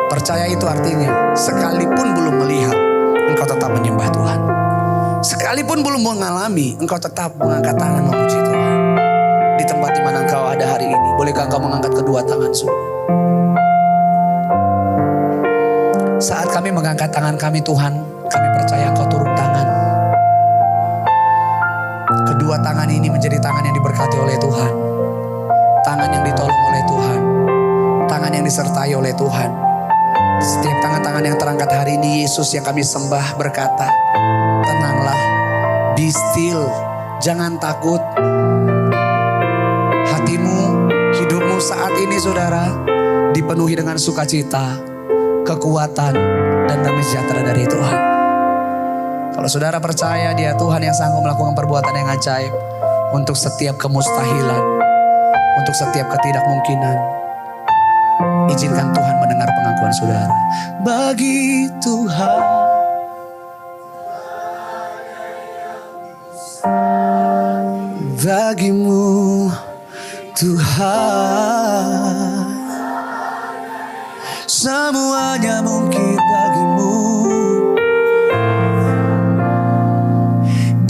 Percaya itu artinya sekalipun belum melihat, engkau tetap menyembah Tuhan. Sekalipun belum mengalami, engkau tetap mengangkat tangan memuji Tuhan. Di tempat di mana engkau ada hari ini, bolehkah engkau mengangkat kedua tangan saudara? Saat kami mengangkat tangan kami Tuhan, kami percaya engkau turun tangan. Kedua tangan ini menjadi tangan yang diberkati oleh Tuhan. Tangan yang ditolong oleh Tuhan. Tangan yang disertai oleh Tuhan. Setiap tangan-tangan yang terangkat hari ini, Yesus yang kami sembah berkata, tenanglah, be still, jangan takut. Hatimu, hidupmu saat ini saudara, dipenuhi dengan sukacita, kekuatan, dan damai sejahtera dari Tuhan. Kalau saudara percaya dia Tuhan yang sanggup melakukan perbuatan yang ajaib untuk setiap kemustahilan, untuk setiap ketidakmungkinan, izinkan Tuhan mendengar pengakuan saudara. Bagi Tuhan, bagimu Tuhan, semuanya mungkin bagimu.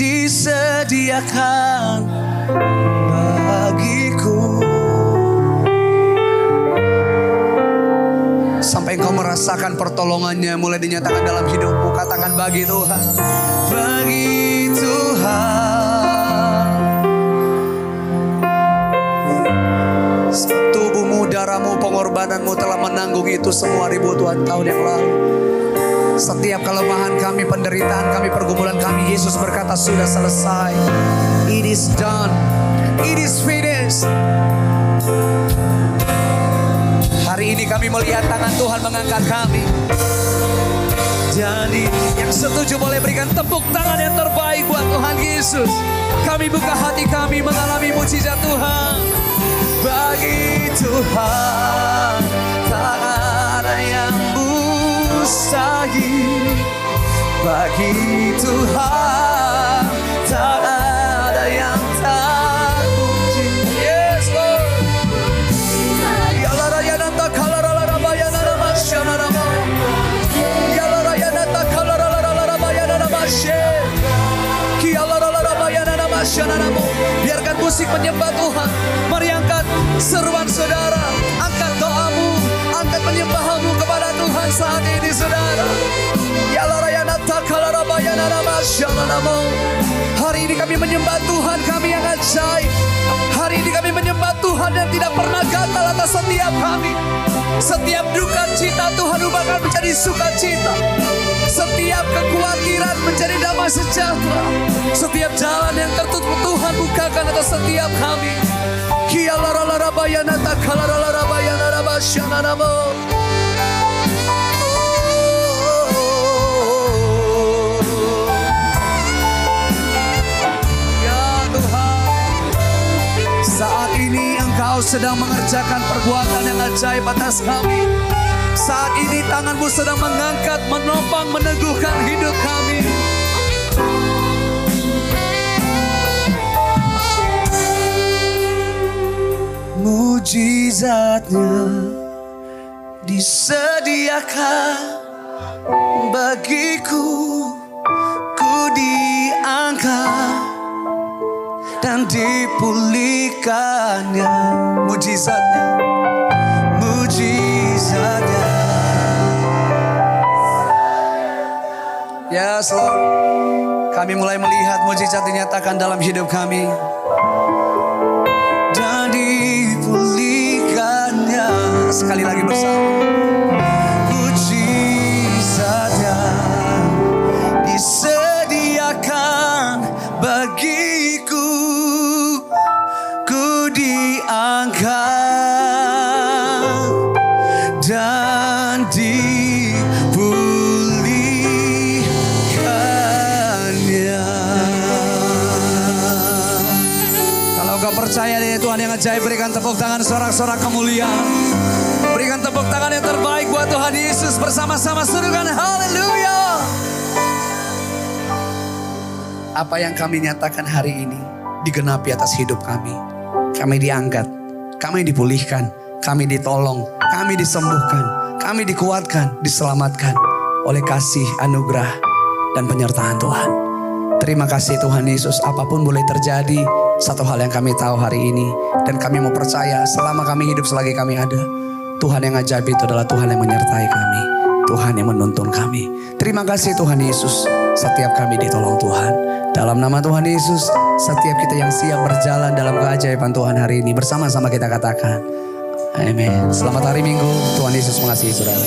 Disediakan bagiku. Sampai engkau merasakan pertolongannya mulai dinyatakan dalam hidupmu. Katakan bagi Tuhan. Bagi Tuhan. Tubuhmu, darahmu, pengorbananmu telah menanggung itu semua ribuan tahun yang lalu. Setiap kelemahan kami, penderitaan kami, pergumulan kami, Yesus berkata sudah selesai. It is done. It is finished. Hari ini kami melihat tangan Tuhan mengangkat kami. Jadi yang setuju boleh berikan tepuk tangan yang terbaik buat Tuhan Yesus. Kami buka hati kami mengalami mujizat Tuhan. Bagi Tuhan tak ada yang mustahil. Bagi Tuhan tak ada yang tak mungkin. Yes Lord. Biarkan musik menyembah Tuhan. Mari angkat seruan saudara, angkat doamu, angkat penyembahanmu kepada Tuhan saat ini saudara. Hari ini kami menyembah Tuhan kami yang ajaib. Hari ini kami menyembah Tuhan yang tidak pernah gagal atas setiap kami. Setiap duka cita Tuhan ubahkan menjadi sukacita. Setiap kekhawatiran menjadi damai sejahtera. Setiap jalan yang tertutup Tuhan bukakan atas setiap kami. Saat ini Engkau sedang mengerjakan perbuatan yang ajaib atas kami. Saat ini tangan-Mu sedang mengangkat, menopang, meneguhkan hidup kami. Mujizatnya disediakan bagiku, ku diangkat dan dipulihkannya. Mujizatnya, mujizatnya. Ya Lord, kami mulai melihat mujizat dinyatakan dalam hidup kami. Dan dipulihkannya. Sekali lagi bersama. Mujizatnya disediakan diangkat dan dipulihkannya. Kalau kau percaya dengan Tuhan yang ajaib, berikan tepuk tangan sorak-sorak kemuliaan. Berikan tepuk tangan yang terbaik buat Tuhan Yesus, bersama-sama serukan haleluya. Apa yang kami nyatakan hari ini digenapi atas hidup kami. Kami diangkat, kami dipulihkan, kami ditolong, kami disembuhkan, kami dikuatkan, diselamatkan oleh kasih, anugerah, dan penyertaan Tuhan. Terima kasih Tuhan Yesus. Apapun boleh terjadi, satu hal yang kami tahu hari ini, dan kami mau percaya selama kami hidup selagi kami ada, Tuhan yang ajaib itu adalah Tuhan yang menyertai kami, Tuhan yang menuntun kami. Terima kasih Tuhan Yesus. Setiap kami ditolong Tuhan. Dalam nama Tuhan Yesus, setiap kita yang siap berjalan dalam keajaiban Tuhan hari ini, bersama-sama kita katakan, amin. Selamat hari Minggu. Tuhan Yesus mengasihi saudara.